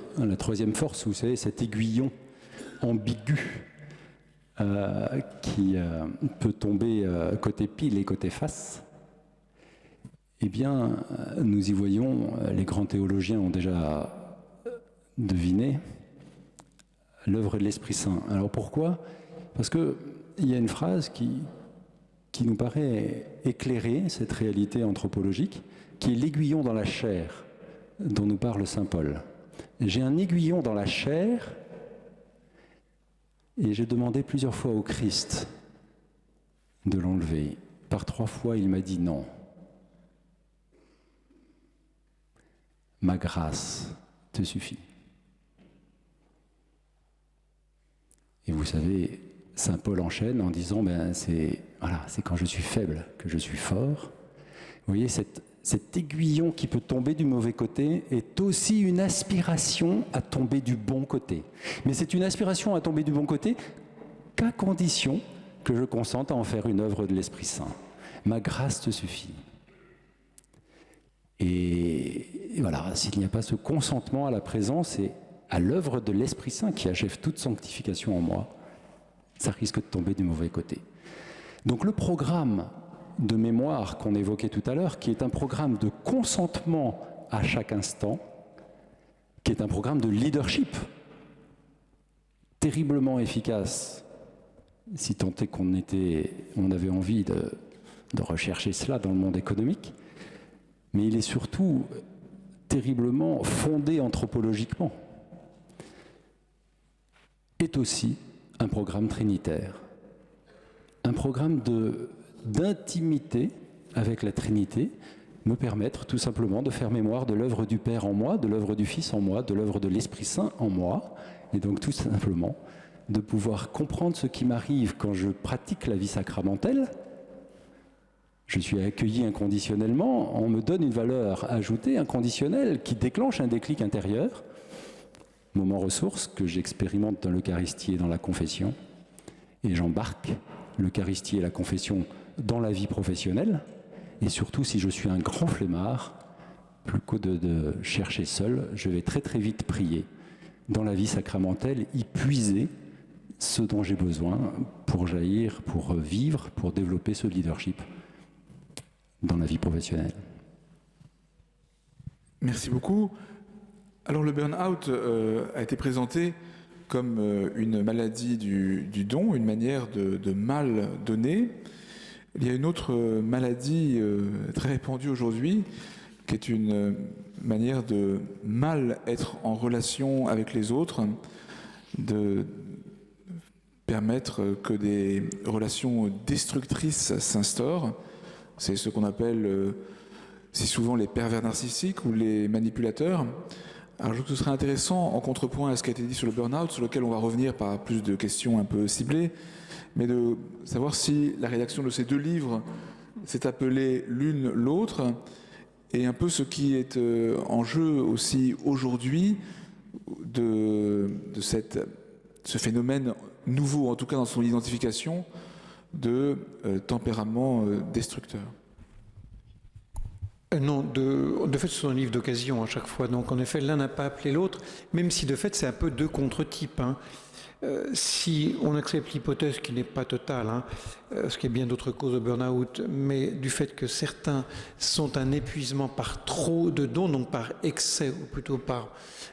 force, vous savez, cet aiguillon ambigu qui peut tomber côté pile et côté face, eh bien, nous y voyons, les grands théologiens ont déjà deviné, l'œuvre de l'Esprit Saint. Alors pourquoi ? Parce qu'il y a une phrase qui nous paraît éclairer cette réalité anthropologique, qui est l'aiguillon dans la chair dont nous parle saint Paul. J'ai un aiguillon dans la chair et j'ai demandé plusieurs fois au Christ de l'enlever. Par 3 fois, il m'a dit non. Ma grâce te suffit. Et vous savez, saint Paul enchaîne en disant, c'est quand je suis faible que je suis fort. Vous voyez, cet aiguillon qui peut tomber du mauvais côté est aussi une aspiration à tomber du bon côté. Mais c'est une aspiration à tomber du bon côté qu'à condition que je consente à en faire une œuvre de l'Esprit Saint. Ma grâce te suffit. Et voilà, s'il n'y a pas ce consentement à la présence et à l'œuvre de l'Esprit Saint qui achève toute sanctification en moi, ça risque de tomber du mauvais côté. Donc le programme de mémoire qu'on évoquait tout à l'heure, qui est un programme de consentement à chaque instant, qui est un programme de leadership terriblement efficace, si tant est on avait envie de rechercher cela dans le monde économique, mais il est surtout terriblement fondé anthropologiquement, est aussi un programme trinitaire, un programme d'intimité avec la Trinité me permettre tout simplement de faire mémoire de l'œuvre du Père en moi, de l'œuvre du Fils en moi, de l'œuvre de l'Esprit Saint en moi, et donc tout simplement de pouvoir comprendre ce qui m'arrive quand je pratique la vie sacramentelle. Je suis accueilli inconditionnellement, on me donne une valeur ajoutée, inconditionnelle, qui déclenche un déclic intérieur, moment ressource que j'expérimente dans l'Eucharistie et dans la confession, et j'embarque l'Eucharistie et la confession dans la vie professionnelle, et surtout si je suis un grand flemmard, plus qu'au de chercher seul, je vais très très vite prier dans la vie sacramentelle, y puiser ce dont j'ai besoin pour jaillir, pour vivre, pour développer ce leadership dans la vie professionnelle. Merci beaucoup. Alors le burn-out a été présenté comme une maladie du don, une manière de mal donner. Il y a une autre maladie très répandue aujourd'hui, qui est une manière de mal être en relation avec les autres, de permettre que des relations destructrices s'instaurent. C'est ce qu'on appelle si souvent les pervers narcissiques ou les manipulateurs. Alors je trouve que ce serait intéressant, en contrepoint à ce qui a été dit sur le burn-out, sur lequel on va revenir par plus de questions un peu ciblées, mais de savoir si la rédaction de ces deux livres s'est appelée l'une l'autre, et un peu ce qui est en jeu aussi aujourd'hui de ce phénomène nouveau, en tout cas dans son identification, de tempérament destructeur. Non, de fait, ce sont un livre d'occasion à chaque fois. Donc, en effet, l'un n'a pas appelé l'autre, même si, de fait, c'est un peu deux contre-types. Hein. Si on accepte l'hypothèse qui n'est pas totale, hein, ce qui est bien d'autres causes de burn-out, mais du fait que certains sont un épuisement par trop de dons, donc par excès, ou plutôt par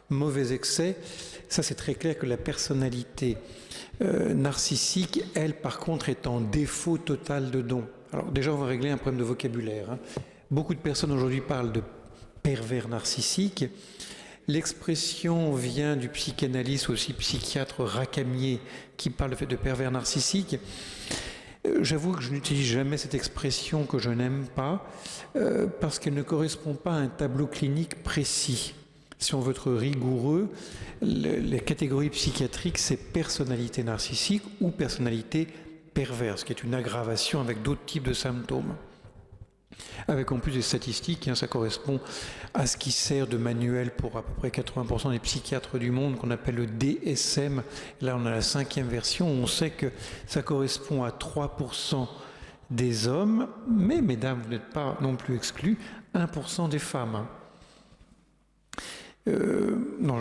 mauvais excès, ça c'est très clair que la personnalité narcissique, elle, par contre, est en défaut total de dons. Alors déjà, on va régler un problème de vocabulaire. Hein. Beaucoup de personnes aujourd'hui parlent de pervers narcissique. L'expression vient du psychanalyste, aussi psychiatre Racamier, qui parle de fait de pervers narcissique. J'avoue que je n'utilise jamais cette expression que je n'aime pas, parce qu'elle ne correspond pas à un tableau clinique précis. Si on veut être rigoureux, les catégories psychiatriques, c'est personnalité narcissique ou personnalité perverse, qui est une aggravation avec d'autres types de symptômes. Avec en plus des statistiques, hein, ça correspond à ce qui sert de manuel pour à peu près 80% des psychiatres du monde, qu'on appelle le DSM. Là, on a la 5e version, on sait que ça correspond à 3% des hommes, mais mesdames, vous n'êtes pas non plus exclus, 1% des femmes. Hein. Non,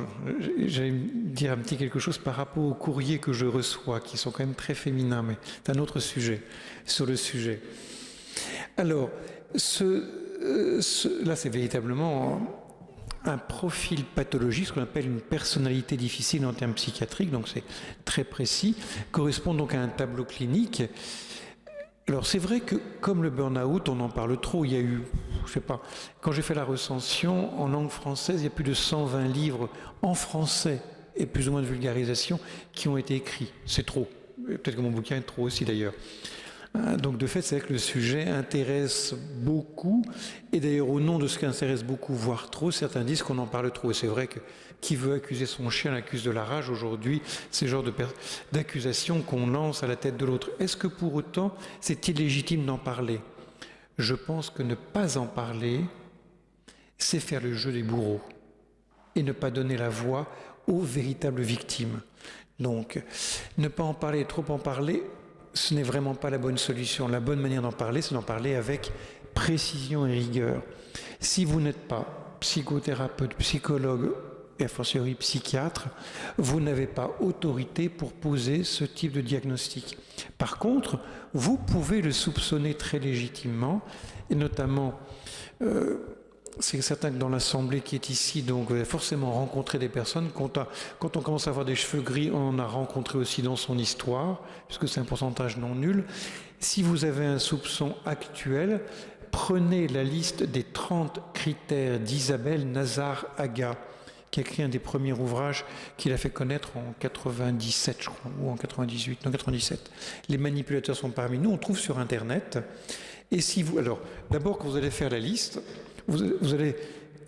j'allais dire un petit quelque chose par rapport aux courriers que je reçois, qui sont quand même très féminins, mais c'est un autre sujet, sur le sujet. Alors, là, c'est véritablement un profil pathologique, ce qu'on appelle une personnalité difficile en termes psychiatriques, donc c'est très précis, correspond donc à un tableau clinique. Alors, c'est vrai que, comme le burn-out, on en parle trop, il y a eu, je sais pas, quand j'ai fait la recension, en langue française, il y a plus de 120 livres en français, et plus ou moins de vulgarisation, qui ont été écrits. C'est trop. Peut-être que mon bouquin est trop aussi, d'ailleurs. Donc de fait, c'est vrai que le sujet intéresse beaucoup, et d'ailleurs au nom de ce qui intéresse beaucoup, voire trop, certains disent qu'on en parle trop. Et c'est vrai que qui veut accuser son chien l'accuse de la rage aujourd'hui, c'est le genre d'accusation qu'on lance à la tête de l'autre. Est-ce que pour autant c'est illégitime d'en parler? Je pense que ne pas en parler, c'est faire le jeu des bourreaux et ne pas donner la voix aux véritables victimes. Donc ne pas en parler, trop en parler, ce n'est vraiment pas la bonne solution. La bonne manière d'en parler, c'est d'en parler avec précision et rigueur. Si vous n'êtes pas psychothérapeute, psychologue et a fortiori psychiatre, vous n'avez pas autorité pour poser ce type de diagnostic. Par contre, vous pouvez le soupçonner très légitimement, et notamment, c'est certain que dans l'assemblée qui est ici, donc vous avez forcément rencontré des personnes, quand on commence à avoir des cheveux gris, on en a rencontré aussi dans son histoire, puisque c'est un pourcentage non nul. Si vous avez un soupçon actuel, prenez la liste des 30 critères d'Isabelle Nazar-Aga, qui a écrit un des premiers ouvrages qu'il a fait connaître en 97, je crois, ou en 98, non 97. Les manipulateurs sont parmi nous, on trouve sur Internet. Et si vous, alors, d'abord, quand vous allez faire la liste, vous allez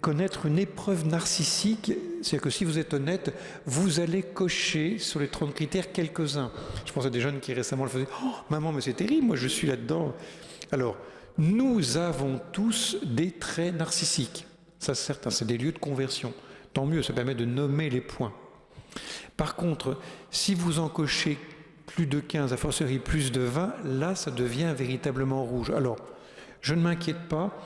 connaître une épreuve narcissique, c'est-à-dire que si vous êtes honnête, vous allez cocher sur les 30 critères quelques-uns. Je pense à des jeunes qui récemment le faisaient. « Oh, maman, mais c'est terrible, moi je suis là-dedans. » Alors, nous avons tous des traits narcissiques. Ça, c'est certain, c'est des lieux de conversion. Tant mieux, ça permet de nommer les points. Par contre, si vous en cochez plus de 15, à fortiori plus de 20, là, ça devient véritablement rouge. Alors, je ne m'inquiète pas.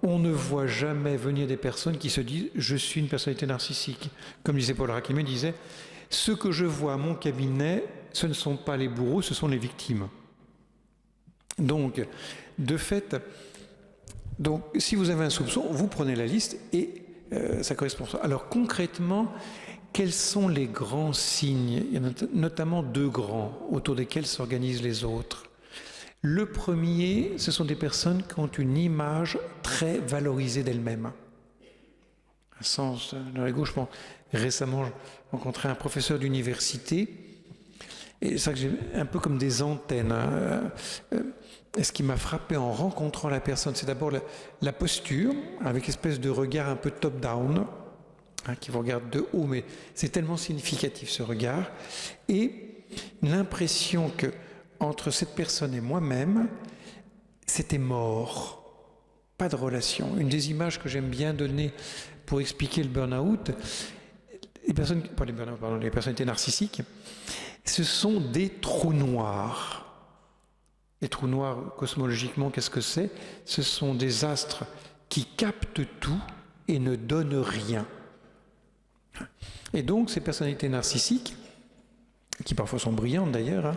On ne voit jamais venir des personnes qui se disent « je suis une personnalité narcissique ». Comme disait Paul Racimer, disait « ce que je vois à mon cabinet, ce ne sont pas les bourreaux, ce sont les victimes ». Donc, de fait, si vous avez un soupçon, vous prenez la liste et ça correspond à ça. Alors concrètement, quels sont les grands signes? Il y en a notamment 2 grands autour desquels s'organisent les autres. Le premier, ce sont des personnes qui ont une image très valorisée d'elles-mêmes. Un sens de l'ego, je pense. Récemment, j'ai rencontré un professeur d'université, et c'est ça que j'ai un peu comme des antennes. Et ce qui m'a frappé en rencontrant la personne, c'est d'abord la posture, avec une espèce de regard un peu top-down, qui vous regarde de haut, mais c'est tellement significatif ce regard, et l'impression que entre cette personne et moi-même, c'était mort, pas de relation. Une des images que j'aime bien donner pour expliquer le burn-out, les personnalités narcissiques, ce sont des trous noirs. Les trous noirs, cosmologiquement, qu'est-ce que c'est? Ce sont des astres qui captent tout et ne donnent rien. Et donc, ces personnalités narcissiques, qui parfois sont brillantes d'ailleurs,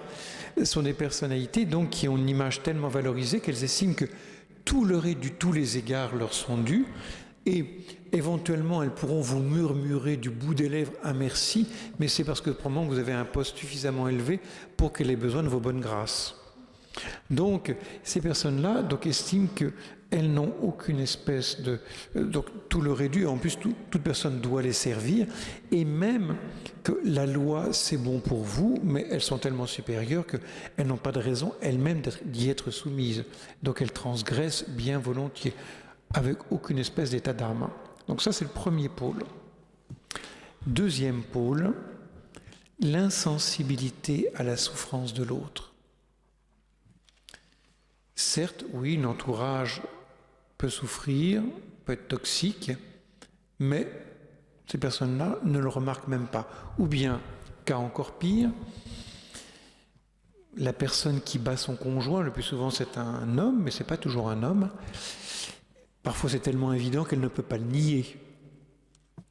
sont des personnalités donc, qui ont une image tellement valorisée qu'elles estiment que tous les égards leur sont dus, et éventuellement elles pourront vous murmurer du bout des lèvres un merci, mais c'est parce que probablement vous avez un poste suffisamment élevé pour qu'elle ait besoin de vos bonnes grâces. Donc ces personnes-là estiment qu'elles n'ont aucune espèce de... Donc tout leur est dû, en plus toute personne doit les servir, et même que la loi c'est bon pour vous, mais elles sont tellement supérieures qu'elles n'ont pas de raison elles-mêmes d'y être soumises. Donc elles transgressent bien volontiers, avec aucune espèce d'état d'âme. Donc ça c'est le premier pôle. Deuxième pôle, l'insensibilité à la souffrance de l'autre. Certes, oui, l'entourage peut souffrir, peut être toxique, mais ces personnes-là ne le remarquent même pas. Ou bien, cas encore pire, la personne qui bat son conjoint, le plus souvent c'est un homme, mais ce n'est pas toujours un homme. Parfois c'est tellement évident qu'elle ne peut pas le nier.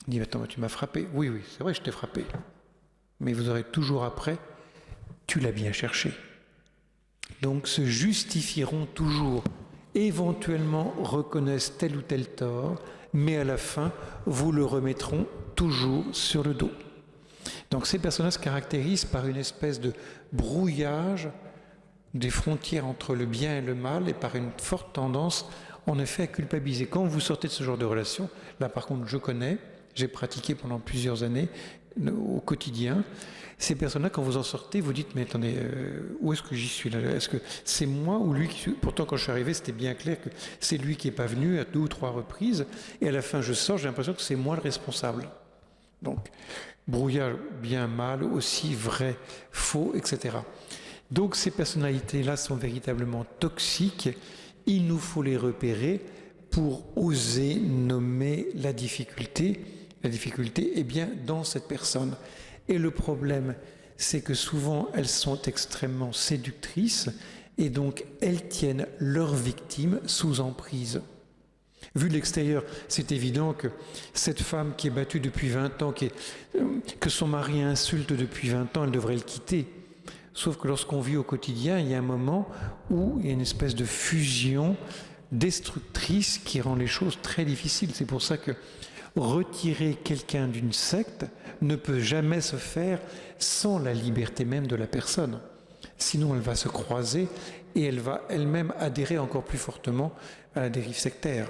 Elle dit « Attends, tu m'as frappé. » Oui, c'est vrai, je t'ai frappé. Mais vous aurez toujours après « Tu l'as bien cherché. » Donc se justifieront toujours, éventuellement reconnaissent tel ou tel tort, mais à la fin, vous le remettront toujours sur le dos. Donc ces personnages se caractérisent par une espèce de brouillage des frontières entre le bien et le mal, et par une forte tendance, en effet, à culpabiliser. Quand vous sortez de ce genre de relation, là par contre je connais, j'ai pratiqué pendant plusieurs années au quotidien, ces personnes-là, quand vous en sortez, vous dites « Mais attendez, où est-ce que j'y suis là? Est-ce que c'est moi ou lui qui... » Pourtant, quand je suis arrivé, c'était bien clair que c'est lui qui n'est pas venu à 2 ou 3 reprises. Et à la fin, je sors, j'ai l'impression que c'est moi le responsable. Donc, brouillage bien mal, aussi vrai, faux, etc. Donc, ces personnalités-là sont véritablement toxiques. Il nous faut les repérer pour oser nommer la difficulté. La difficulté est bien dans cette personne. Et le problème, c'est que souvent, elles sont extrêmement séductrices et donc elles tiennent leurs victimes sous emprise. Vu de l'extérieur, c'est évident que cette femme qui est battue depuis 20 ans, que son mari insulte depuis 20 ans, elle devrait le quitter. Sauf que lorsqu'on vit au quotidien, il y a un moment où il y a une espèce de fusion destructrice qui rend les choses très difficiles. C'est pour ça que retirer quelqu'un d'une secte ne peut jamais se faire sans la liberté même de la personne. Sinon, elle va se croiser et elle va elle-même adhérer encore plus fortement à la dérive sectaire.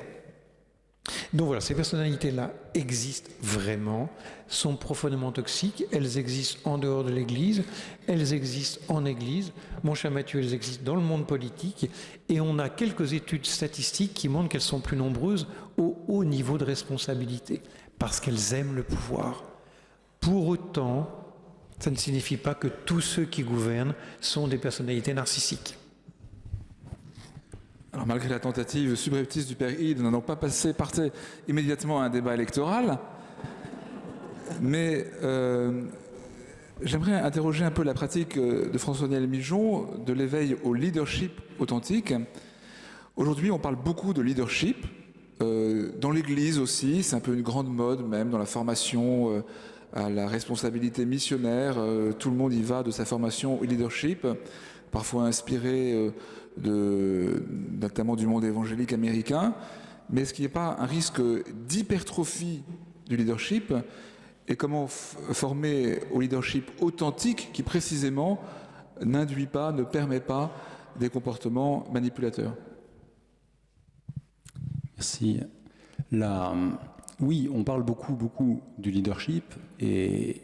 Donc voilà, ces personnalités-là existent vraiment, sont profondément toxiques, elles existent en dehors de l'Église, elles existent en Église. Mon cher Mathieu, elles existent dans le monde politique et on a quelques études statistiques qui montrent qu'elles sont plus nombreuses au haut niveau de responsabilité parce qu'elles aiment le pouvoir. Pour autant, ça ne signifie pas que tous ceux qui gouvernent sont des personnalités narcissiques. Alors, malgré la tentative subreptice du père Hyde, nous n'allons pas passer immédiatement à un débat électoral, mais j'aimerais interroger un peu la pratique de François-Daniel Mijon de l'éveil au leadership authentique. Aujourd'hui, on parle beaucoup de leadership, dans l'Église aussi, c'est un peu une grande mode même dans la formation à la responsabilité missionnaire, tout le monde y va de sa formation au leadership, parfois inspiré notamment du monde évangélique américain, mais est-ce qu'il n'y a pas un risque d'hypertrophie du leadership et comment former au leadership authentique qui précisément n'induit pas, ne permet pas des comportements manipulateurs? Merci. Oui, on parle beaucoup du leadership et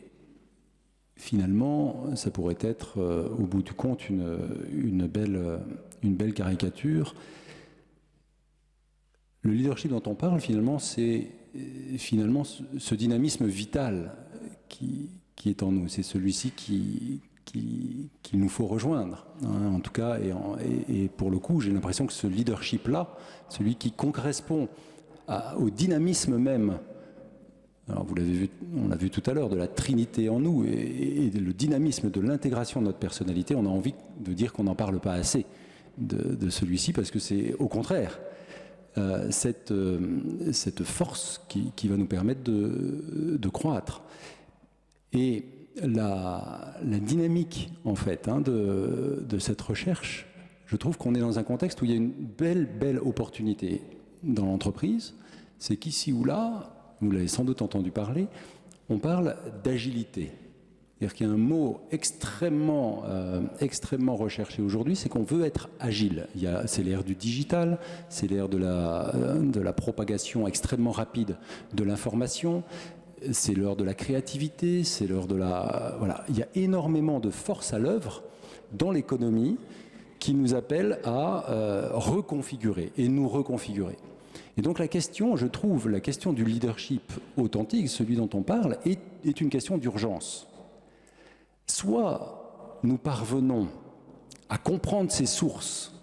finalement, ça pourrait être au bout du compte une belle caricature. Le leadership dont on parle finalement, c'est finalement ce dynamisme vital qui est en nous. C'est celui-ci qu'il nous faut rejoindre, hein, en tout cas. Et pour le coup, j'ai l'impression que ce leadership-là, celui qui correspond au dynamisme même, alors vous l'avez vu, on l'a vu tout à l'heure, de la Trinité en nous et le dynamisme de l'intégration de notre personnalité, on a envie de dire qu'on n'en parle pas assez de celui-ci parce que c'est au contraire cette force qui va nous permettre de croître. Et la dynamique en fait de cette recherche, je trouve qu'on est dans un contexte où il y a une belle opportunité dans l'entreprise, c'est qu'ici ou là, vous l'avez sans doute entendu parler, on parle d'agilité. C'est-à-dire qu'il y a un mot extrêmement recherché aujourd'hui, c'est qu'on veut être agile. C'est l'ère du digital, c'est l'ère de la propagation extrêmement rapide de l'information, c'est l'heure de la créativité, c'est l'heure de la... Voilà, il y a énormément de force à l'œuvre dans l'économie qui nous appelle à reconfigurer et nous reconfigurer. Et donc la question, je trouve, la question du leadership authentique, celui dont on parle, est une question d'urgence. Soit nous parvenons à comprendre ces sources,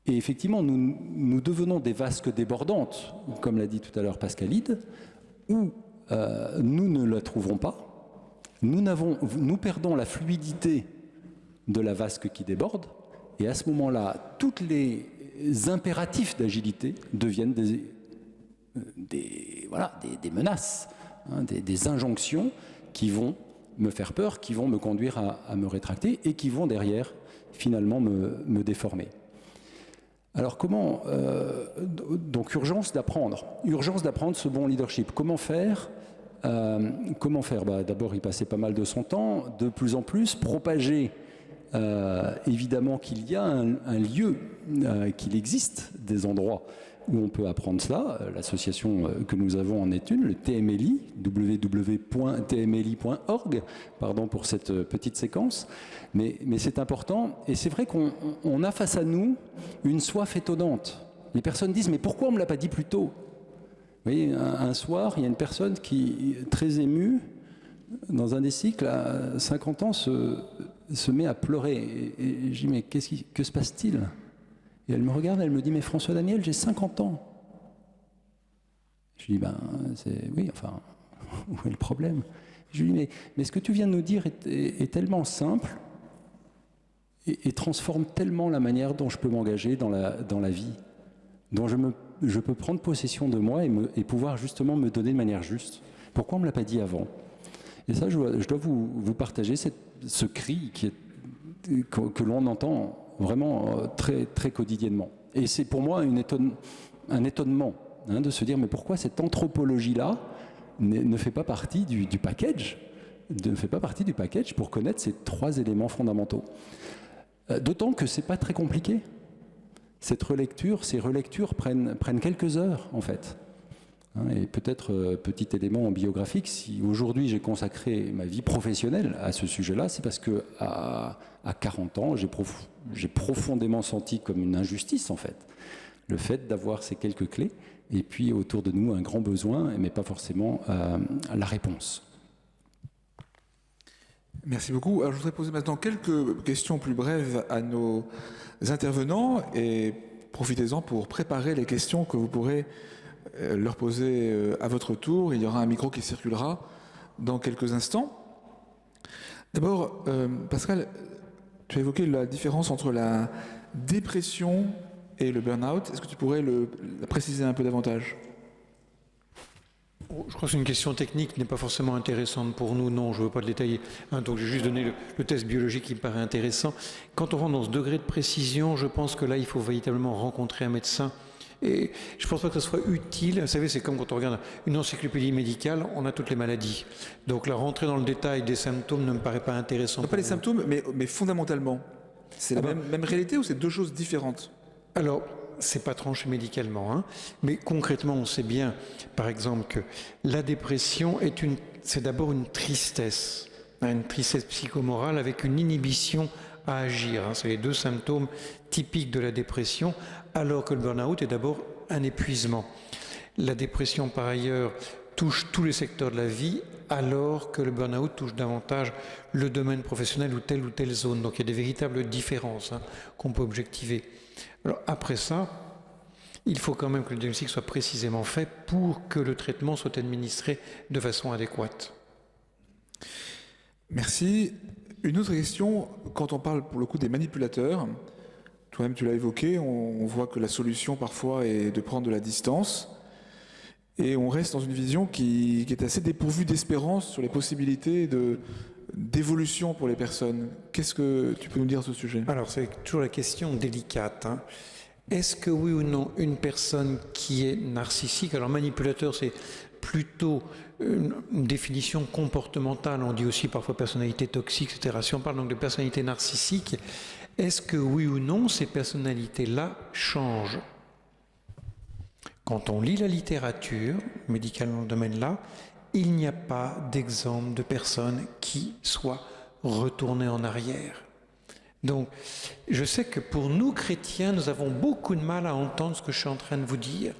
et effectivement nous devenons des vasques débordantes, comme l'a dit tout à l'heure Pascal Hyde, ou nous ne la trouvons pas, nous perdons la fluidité de la vasque qui déborde, et à ce moment-là, tous les impératifs d'agilité deviennent des menaces, hein, des injonctions qui vont me faire peur, qui vont me conduire à me rétracter et qui vont derrière finalement me déformer. Alors comment donc urgence d'apprendre ce bon leadership. Comment faire d'abord y passer pas mal de son temps, de plus en plus propager évidemment qu'il y a un lieu, qu'il existe des endroits où on peut apprendre cela. L'association que nous avons en est une, le TMLI, www.tmli.org, pardon pour cette petite séquence, mais c'est important, et c'est vrai qu'on a face à nous une soif étonnante. Les personnes disent, mais pourquoi on ne me l'a pas dit plus tôt? Vous voyez, un soir, il y a une personne qui, très émue, dans un des cycles, à 50 ans, se met à pleurer. Et je dis, mais que se passe-t-il? Et elle me regarde, elle me dit, mais François Daniel, j'ai 50 ans. Je lui dis, oui, enfin, où est le problème? Je lui dis, mais ce que tu viens de nous dire est tellement simple et transforme tellement la manière dont je peux m'engager dans la vie, dont je peux prendre possession de moi et pouvoir justement me donner de manière juste. Pourquoi on ne me l'a pas dit avant? Et ça, je dois vous partager ce cri que l'on entend vraiment très, très quotidiennement. Et c'est pour moi un étonnement de se dire, mais pourquoi cette anthropologie-là ne fait pas partie du package, ne fait pas partie du package pour connaître ces trois éléments fondamentaux. D'autant que ce n'est pas très compliqué. Ces relectures prennent quelques heures, en fait. Et peut-être, petit élément biographique, si aujourd'hui j'ai consacré ma vie professionnelle à ce sujet-là, c'est parce que à 40 ans, j'ai profondément senti comme une injustice, en fait, le fait d'avoir ces quelques clés, et puis autour de nous un grand besoin, mais pas forcément la réponse. Merci beaucoup. Alors, je voudrais poser maintenant quelques questions plus brèves à nos intervenants, et profitez-en pour préparer les questions que vous pourrez leur poser à votre tour. Il y aura un micro qui circulera dans quelques instants. D'abord, Pascal, tu as évoqué la différence entre la dépression et le burn-out. Est-ce que tu pourrais la préciser un peu davantage ? Je crois que c'est une question technique qui n'est pas forcément intéressante pour nous. Non, je ne veux pas le détailler. Donc j'ai juste donné le test biologique qui me paraît intéressant. Quand on rentre dans ce degré de précision, je pense que là, il faut véritablement rencontrer un médecin. Et je ne pense pas que ce soit utile. Vous savez, c'est comme quand on regarde une encyclopédie médicale, on a toutes les maladies. Donc la rentrée dans le détail des symptômes ne me paraît pas intéressant. Pas les symptômes, mais fondamentalement. C'est la même réalité ou c'est deux choses différentes ? Alors, c'est pas tranché médicalement, hein, mais concrètement, on sait bien, par exemple, que la dépression c'est d'abord une tristesse psychomorale avec une inhibition à agir. Hein, c'est les deux symptômes typiques de la dépression, alors que le burn-out est d'abord un épuisement. La dépression, par ailleurs, touche tous les secteurs de la vie, alors que le burn-out touche davantage le domaine professionnel ou telle zone. Donc il y a des véritables différences qu'on peut objectiver. Alors après ça, il faut quand même que le diagnostic soit précisément fait pour que le traitement soit administré de façon adéquate. Merci. Une autre question, quand on parle pour le coup des manipulateurs, toi-même tu l'as évoqué, on voit que la solution parfois est de prendre de la distance et on reste dans une vision qui est assez dépourvue d'espérance sur les possibilités d'évolution pour les personnes. Qu'est-ce que tu peux nous dire à ce sujet ? Alors c'est toujours la question délicate. Hein. Est-ce que oui ou non une personne qui est narcissique, alors manipulateur c'est plutôt une définition comportementale, on dit aussi parfois personnalité toxique, etc. Si on parle donc de personnalité narcissique, est-ce que oui ou non ces personnalités-là changent ? Quand on lit la littérature médicale dans le domaine-là, il n'y a pas d'exemple de personnes qui soient retournées en arrière. Donc, je sais que pour nous chrétiens, nous avons beaucoup de mal à entendre ce que je suis en train de vous dire.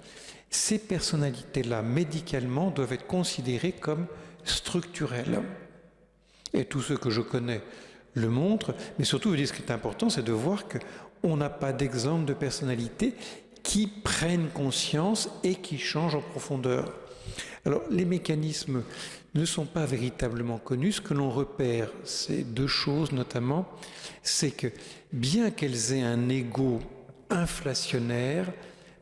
Ces personnalités-là, médicalement, doivent être considérées comme structurelles. Et tous ceux que je connais le montrent, mais surtout, ce qui est important, c'est de voir qu'on n'a pas d'exemple de personnalités qui prennent conscience et qui changent en profondeur. Alors, les mécanismes ne sont pas véritablement connus. Ce que l'on repère, c'est deux choses notamment. C'est que bien qu'elles aient un ego inflationnaire,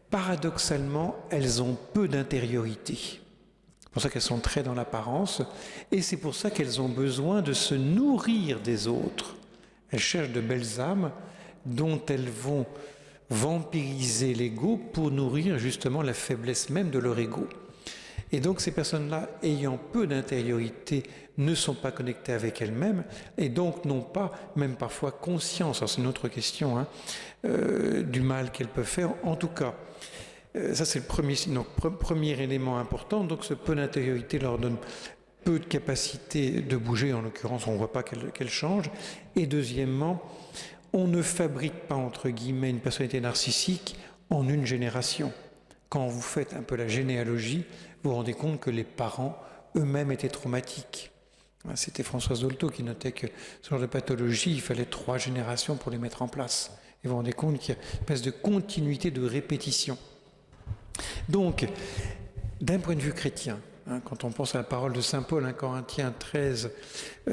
paradoxalement, elles ont peu d'intériorité. C'est pour ça qu'elles sont très dans l'apparence et c'est pour ça qu'elles ont besoin de se nourrir des autres. Elles cherchent de belles âmes dont elles vont vampiriser l'ego pour nourrir justement la faiblesse même de leur ego. Et donc ces personnes-là, ayant peu d'intériorité, ne sont pas connectées avec elles-mêmes et donc n'ont pas, même parfois, conscience, alors c'est une autre question, du mal qu'elles peuvent faire. En tout cas, ça c'est le premier élément important. Donc ce peu d'intériorité leur donne peu de capacité de bouger, en l'occurrence on ne voit pas qu'elle change. Et deuxièmement, on ne fabrique pas, entre guillemets, une personnalité narcissique en une génération. Quand vous faites un peu la généalogie, vous vous rendez compte que les parents eux-mêmes étaient traumatiques. C'était Françoise Dolto qui notait que ce genre de pathologie, il fallait 3 générations pour les mettre en place. Et vous vous rendez compte qu'il y a une espèce de continuité, de répétition. Donc, d'un point de vue chrétien, quand on pense à la parole de saint Paul, Corinthiens 13,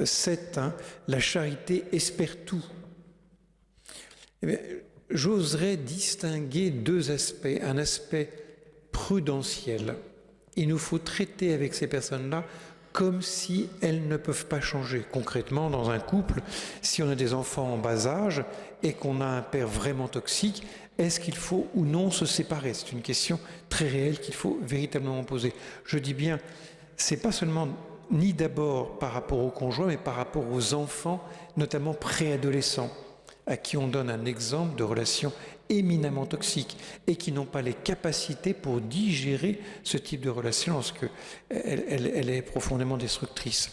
7, la charité espère tout. Eh bien, j'oserais distinguer 2 aspects. Un aspect prudentiel. Il nous faut traiter avec ces personnes-là comme si elles ne peuvent pas changer. Concrètement, dans un couple, si on a des enfants en bas âge et qu'on a un père vraiment toxique, est-ce qu'il faut ou non se séparer ? C'est une question très réelle qu'il faut véritablement poser. Je dis bien, c'est pas seulement ni d'abord par rapport aux conjoints, mais par rapport aux enfants, notamment préadolescents, à qui on donne un exemple de relation éminemment toxiques et qui n'ont pas les capacités pour digérer ce type de relation parce qu'elle est profondément destructrice.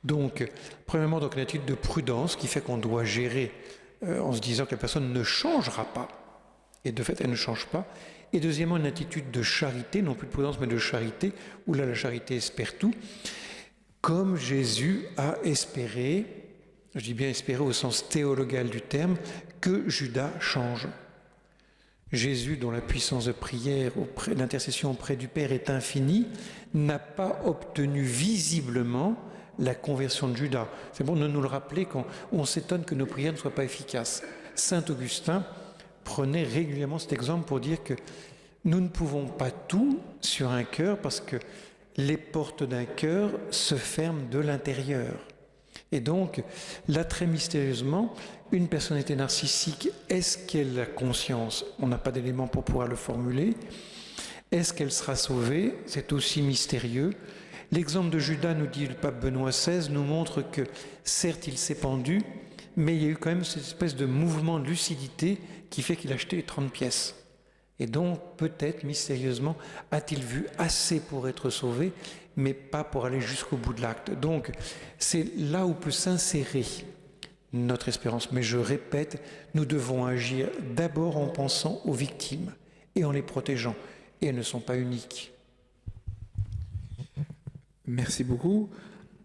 Donc, premièrement, donc, une attitude de prudence qui fait qu'on doit gérer en se disant que la personne ne changera pas. Et de fait, elle ne change pas. Et deuxièmement, une attitude de charité, non plus de prudence, mais de charité, où là, la charité espère tout, comme Jésus a espéré, je dis bien espéré au sens théologal du terme, que Judas change. Jésus, dont la puissance de prière, d'intercession auprès du Père est infinie, n'a pas obtenu visiblement la conversion de Judas. C'est bon de nous le rappeler quand on s'étonne que nos prières ne soient pas efficaces. Saint Augustin prenait régulièrement cet exemple pour dire que nous ne pouvons pas tout sur un cœur parce que les portes d'un cœur se ferment de l'intérieur. Et donc, là, très mystérieusement, une personnalité narcissique, est-ce qu'elle a conscience? On n'a pas d'éléments pour pouvoir le formuler. Est-ce qu'elle sera sauvée? C'est aussi mystérieux. L'exemple de Judas, nous dit le pape Benoît XVI, nous montre que, certes, il s'est pendu, mais il y a eu quand même cette espèce de mouvement de lucidité qui fait qu'il a acheté les 30 pièces. Et donc, peut-être, mystérieusement, a-t-il vu assez pour être sauvé, mais pas pour aller jusqu'au bout de l'acte. Donc, c'est là où peut s'insérer notre espérance. Mais je répète, nous devons agir d'abord en pensant aux victimes et en les protégeant. Et elles ne sont pas uniques. Merci beaucoup.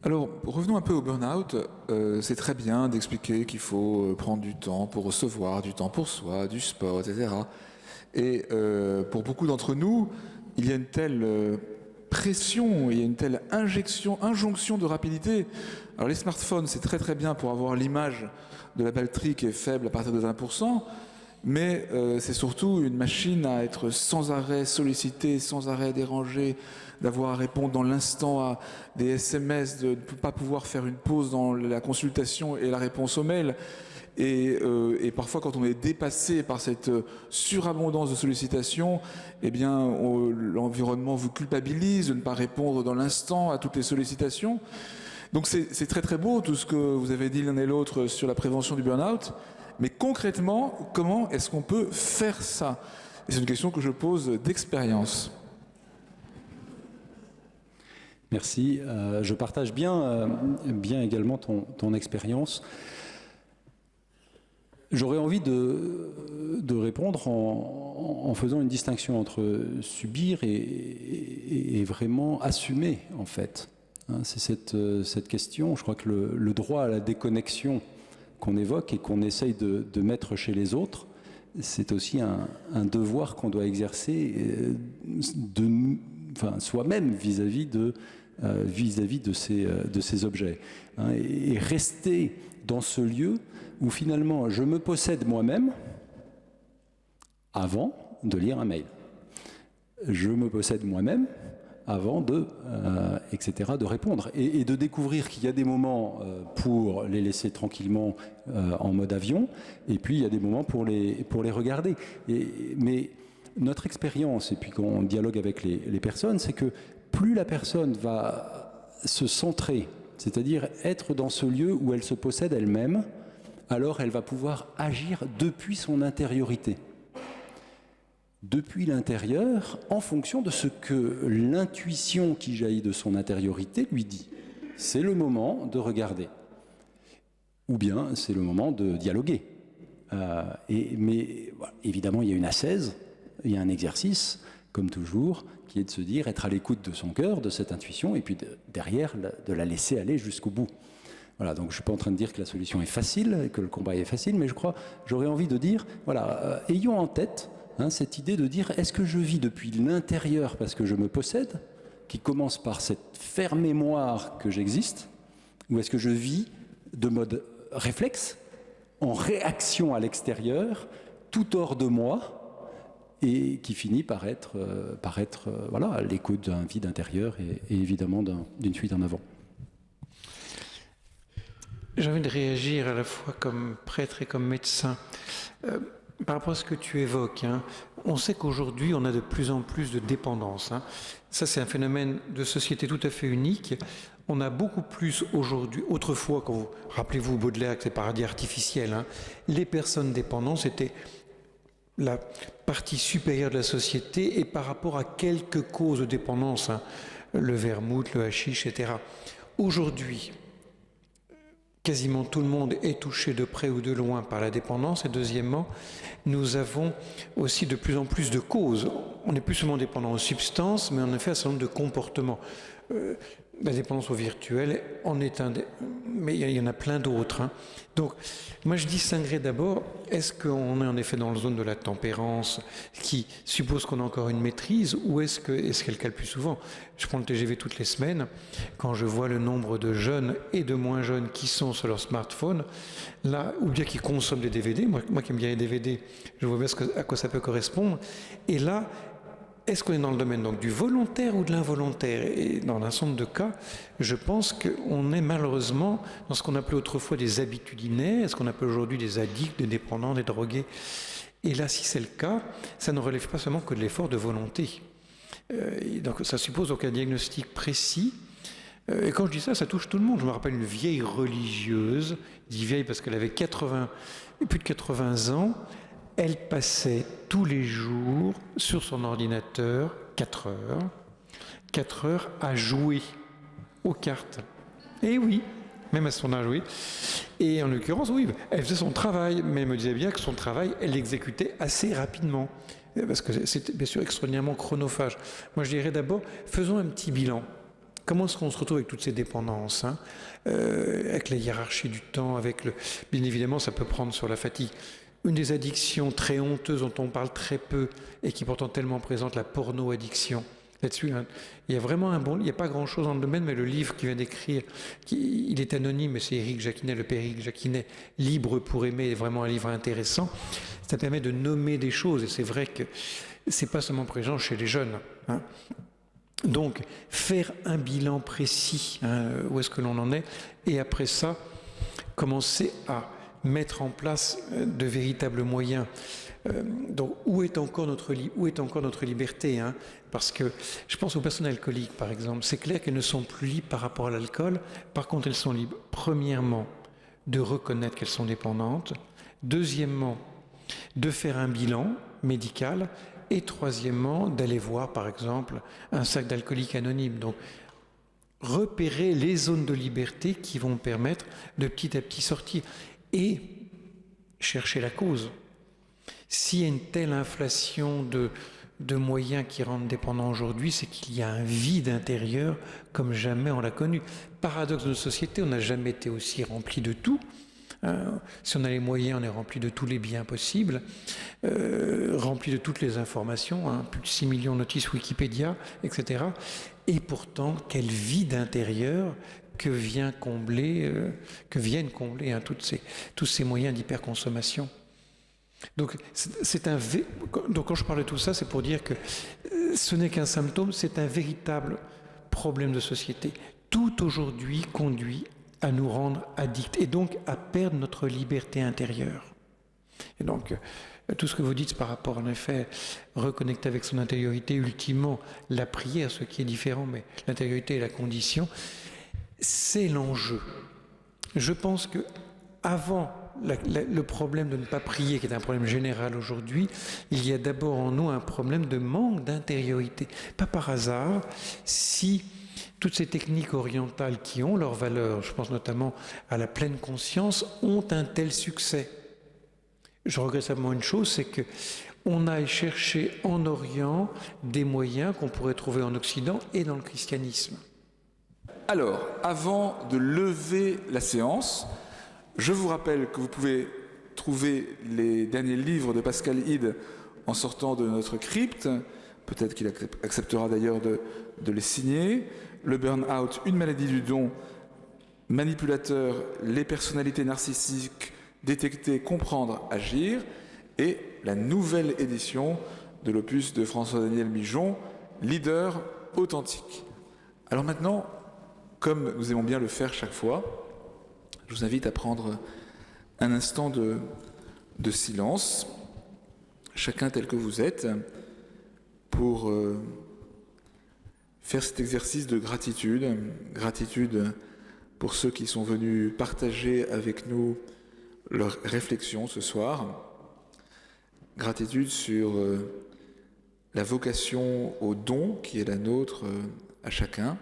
Alors, revenons un peu au burn-out. C'est très bien d'expliquer qu'il faut prendre du temps pour recevoir, du temps pour soi, du sport, etc. Et pour beaucoup d'entre nous, il y a une telle pression, il y a une telle injonction de rapidité. Alors les smartphones, c'est très très bien pour avoir l'image de la batterie qui est faible à partir de 20%, mais c'est surtout une machine à être sans arrêt sollicitée, sans arrêt dérangée, d'avoir à répondre dans l'instant à des SMS, de ne pas pouvoir faire une pause dans la consultation et la réponse aux mails. Et parfois, quand on est dépassé par cette surabondance de sollicitations, eh bien, l'environnement vous culpabilise de ne pas répondre dans l'instant à toutes les sollicitations. Donc c'est très très beau tout ce que vous avez dit l'un et l'autre sur la prévention du burn-out. Mais concrètement, comment est-ce qu'on peut faire ça? Et c'est une question que je pose d'expérience. Merci. Je partage bien également ton expérience. J'aurais envie de répondre en faisant une distinction entre subir et vraiment assumer, en fait. C'est cette question, je crois que le droit à la déconnexion qu'on évoque et qu'on essaye de mettre chez les autres, c'est aussi un devoir qu'on doit exercer soi-même vis-à-vis de ces objets. Et rester dans ce lieu où finalement je me possède moi-même avant de lire un mail. Je me possède moi-même avant etc., de répondre. Et de découvrir qu'il y a des moments pour les laisser tranquillement en mode avion, et puis il y a des moments pour les regarder. Mais notre expérience, et puis quand on dialogue avec les personnes, c'est que plus la personne va se centrer, c'est-à-dire être dans ce lieu où elle se possède elle-même, alors elle va pouvoir agir depuis son intériorité. Depuis l'intérieur, en fonction de ce que l'intuition qui jaillit de son intériorité lui dit. C'est le moment de regarder. Ou bien c'est le moment de dialoguer. Mais voilà, évidemment, il y a une ascèse, il y a un exercice, comme toujours, qui est de se dire, être à l'écoute de son cœur, de cette intuition, et puis derrière, de la laisser aller jusqu'au bout. Voilà, donc je ne suis pas en train de dire que la solution est facile, que le combat est facile, mais j'aurais envie de dire, voilà, ayons en tête cette idée de dire, est-ce que je vis depuis l'intérieur parce que je me possède, qui commence par cette ferme mémoire que j'existe, ou est-ce que je vis de mode réflexe, en réaction à l'extérieur, tout hors de moi, et qui finit par être voilà, à l'écoute d'un vide intérieur et évidemment d'une fuite en avant. J'ai envie de réagir à la fois comme prêtre et comme médecin. Par rapport à ce que tu évoques, on sait qu'aujourd'hui, on a de plus en plus de dépendance. Ça, c'est un phénomène de société tout à fait unique. On a beaucoup plus aujourd'hui, autrefois, quand rappelez-vous Baudelaire, que c'est paradis artificiel, les personnes dépendantes, c'était la partie supérieure de la société et par rapport à quelques causes de dépendance, hein, le vermouth, le hashish, etc. Aujourd'hui, quasiment tout le monde est touché de près ou de loin par la dépendance. Et deuxièmement, nous avons aussi de plus en plus de causes. On n'est plus seulement dépendant aux substances, mais en effet à un certain nombre de comportements. La dépendance au virtuel en est un des... Mais il y en a plein d'autres. Hein. Donc, moi je distinguerais d'abord, est-ce qu'on est en effet dans la zone de la tempérance, qui suppose qu'on a encore une maîtrise, ou est-ce qu'elle cale plus souvent? Je prends le TGV toutes les semaines, quand je vois le nombre de jeunes et de moins jeunes qui sont sur leur smartphone, là, ou bien qui consomment des DVD, moi qui aime bien les DVD, je vois bien à quoi ça peut correspondre, et là, est-ce qu'on est dans le domaine donc, du volontaire ou de l'involontaire? Et dans un certain nombre de cas, je pense qu'on est malheureusement dans ce qu'on appelait autrefois des habitudinaires, ce qu'on appelle aujourd'hui des addicts, des dépendants, des drogués. Et là, si c'est le cas, ça ne relève pas seulement que de l'effort de volonté. Donc ça suppose donc un diagnostic précis. Et quand je dis ça, ça touche tout le monde. Je me rappelle une vieille religieuse, je dis vieille parce qu'elle avait plus de 80 ans, elle passait tous les jours sur son ordinateur 4 heures à jouer aux cartes. Et oui, même à son âge, oui. Et en l'occurrence, oui, elle faisait son travail, mais elle me disait bien que son travail, elle l'exécutait assez rapidement. Parce que c'est bien sûr extraordinairement chronophage. Moi, je dirais d'abord, faisons un petit bilan. Comment est-ce qu'on se retrouve avec toutes ces dépendances, hein, avec la hiérarchie du temps, bien évidemment, ça peut prendre sur la fatigue. Une des addictions très honteuses dont on parle très peu et qui est pourtant tellement présente, la porno-addiction. Là-dessus, hein, il y a vraiment il n'y a pas grand-chose dans le domaine, mais le livre qu'il vient d'écrire, il est anonyme, mais c'est Éric Jacquinet, le père Éric Jacquinet, Libre pour aimer, est vraiment un livre intéressant. Ça permet de nommer des choses, et c'est vrai que c'est pas seulement présent chez les jeunes. Hein. Donc, faire un bilan précis, hein, où est-ce que l'on en est, et après ça, commencer à mettre en place de véritables moyens. Donc, où est encore notre liberté, hein? Parce que je pense aux personnes alcooliques, par exemple. C'est clair qu'elles ne sont plus libres par rapport à l'alcool. Par contre, elles sont libres, premièrement, de reconnaître qu'elles sont dépendantes. Deuxièmement, de faire un bilan médical. Et troisièmement, d'aller voir, par exemple, un sac d'alcooliques anonyme. Donc, repérer les zones de liberté qui vont permettre de petit à petit sortir. Et chercher la cause. S'il y a une telle inflation de moyens qui rendent dépendants aujourd'hui, c'est qu'il y a un vide intérieur comme jamais on l'a connu. Paradoxe de notre société, on n'a jamais été aussi rempli de tout. Si on a les moyens, on est rempli de tous les biens possibles, rempli de toutes les informations, hein, plus de 6 millions de notices Wikipédia, etc. Et pourtant, quel vide intérieur que viennent combler hein, tous ces moyens d'hyperconsommation. Donc quand je parle de tout ça, c'est pour dire que ce n'est qu'un symptôme, c'est un véritable problème de société. Tout aujourd'hui conduit à nous rendre addicts et donc à perdre notre liberté intérieure. Et donc, tout ce que vous dites par rapport, en effet, reconnecter avec son intériorité, ultimement, la prière, ce qui est différent, mais l'intériorité est la condition, c'est l'enjeu. Je pense que avant le problème de ne pas prier, qui est un problème général aujourd'hui, il y a d'abord en nous un problème de manque d'intériorité. Pas par hasard, si toutes ces techniques orientales qui ont leur valeur, je pense notamment à la pleine conscience, ont un tel succès. Je regrette simplement une chose, c'est qu'on aille chercher en Orient des moyens qu'on pourrait trouver en Occident et dans le christianisme. Alors, avant de lever la séance, je vous rappelle que vous pouvez trouver les derniers livres de Pascal Hide en sortant de notre crypte. Peut-être qu'il acceptera d'ailleurs de les signer. Le burn-out, une maladie du don, manipulateur, les personnalités narcissiques, détecter, comprendre, agir. Et la nouvelle édition de l'opus de François-Daniel Mijon, Leader authentique. Alors maintenant, comme nous aimons bien le faire chaque fois, je vous invite à prendre un instant de silence, chacun tel que vous êtes, pour faire cet exercice de gratitude pour ceux qui sont venus partager avec nous leurs réflexions ce soir, Gratitude sur la vocation au don qui est la nôtre à chacun.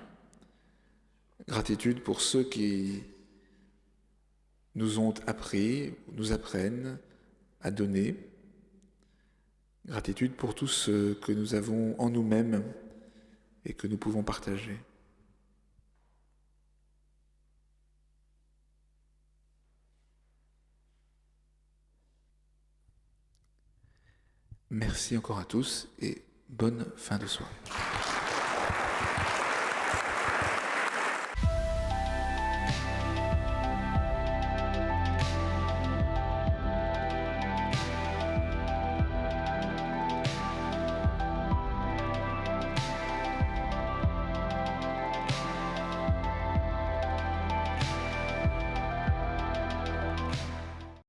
Gratitude pour ceux qui nous ont appris, nous apprennent à donner. Gratitude pour tout ce que nous avons en nous-mêmes et que nous pouvons partager. Merci encore à tous et bonne fin de soirée.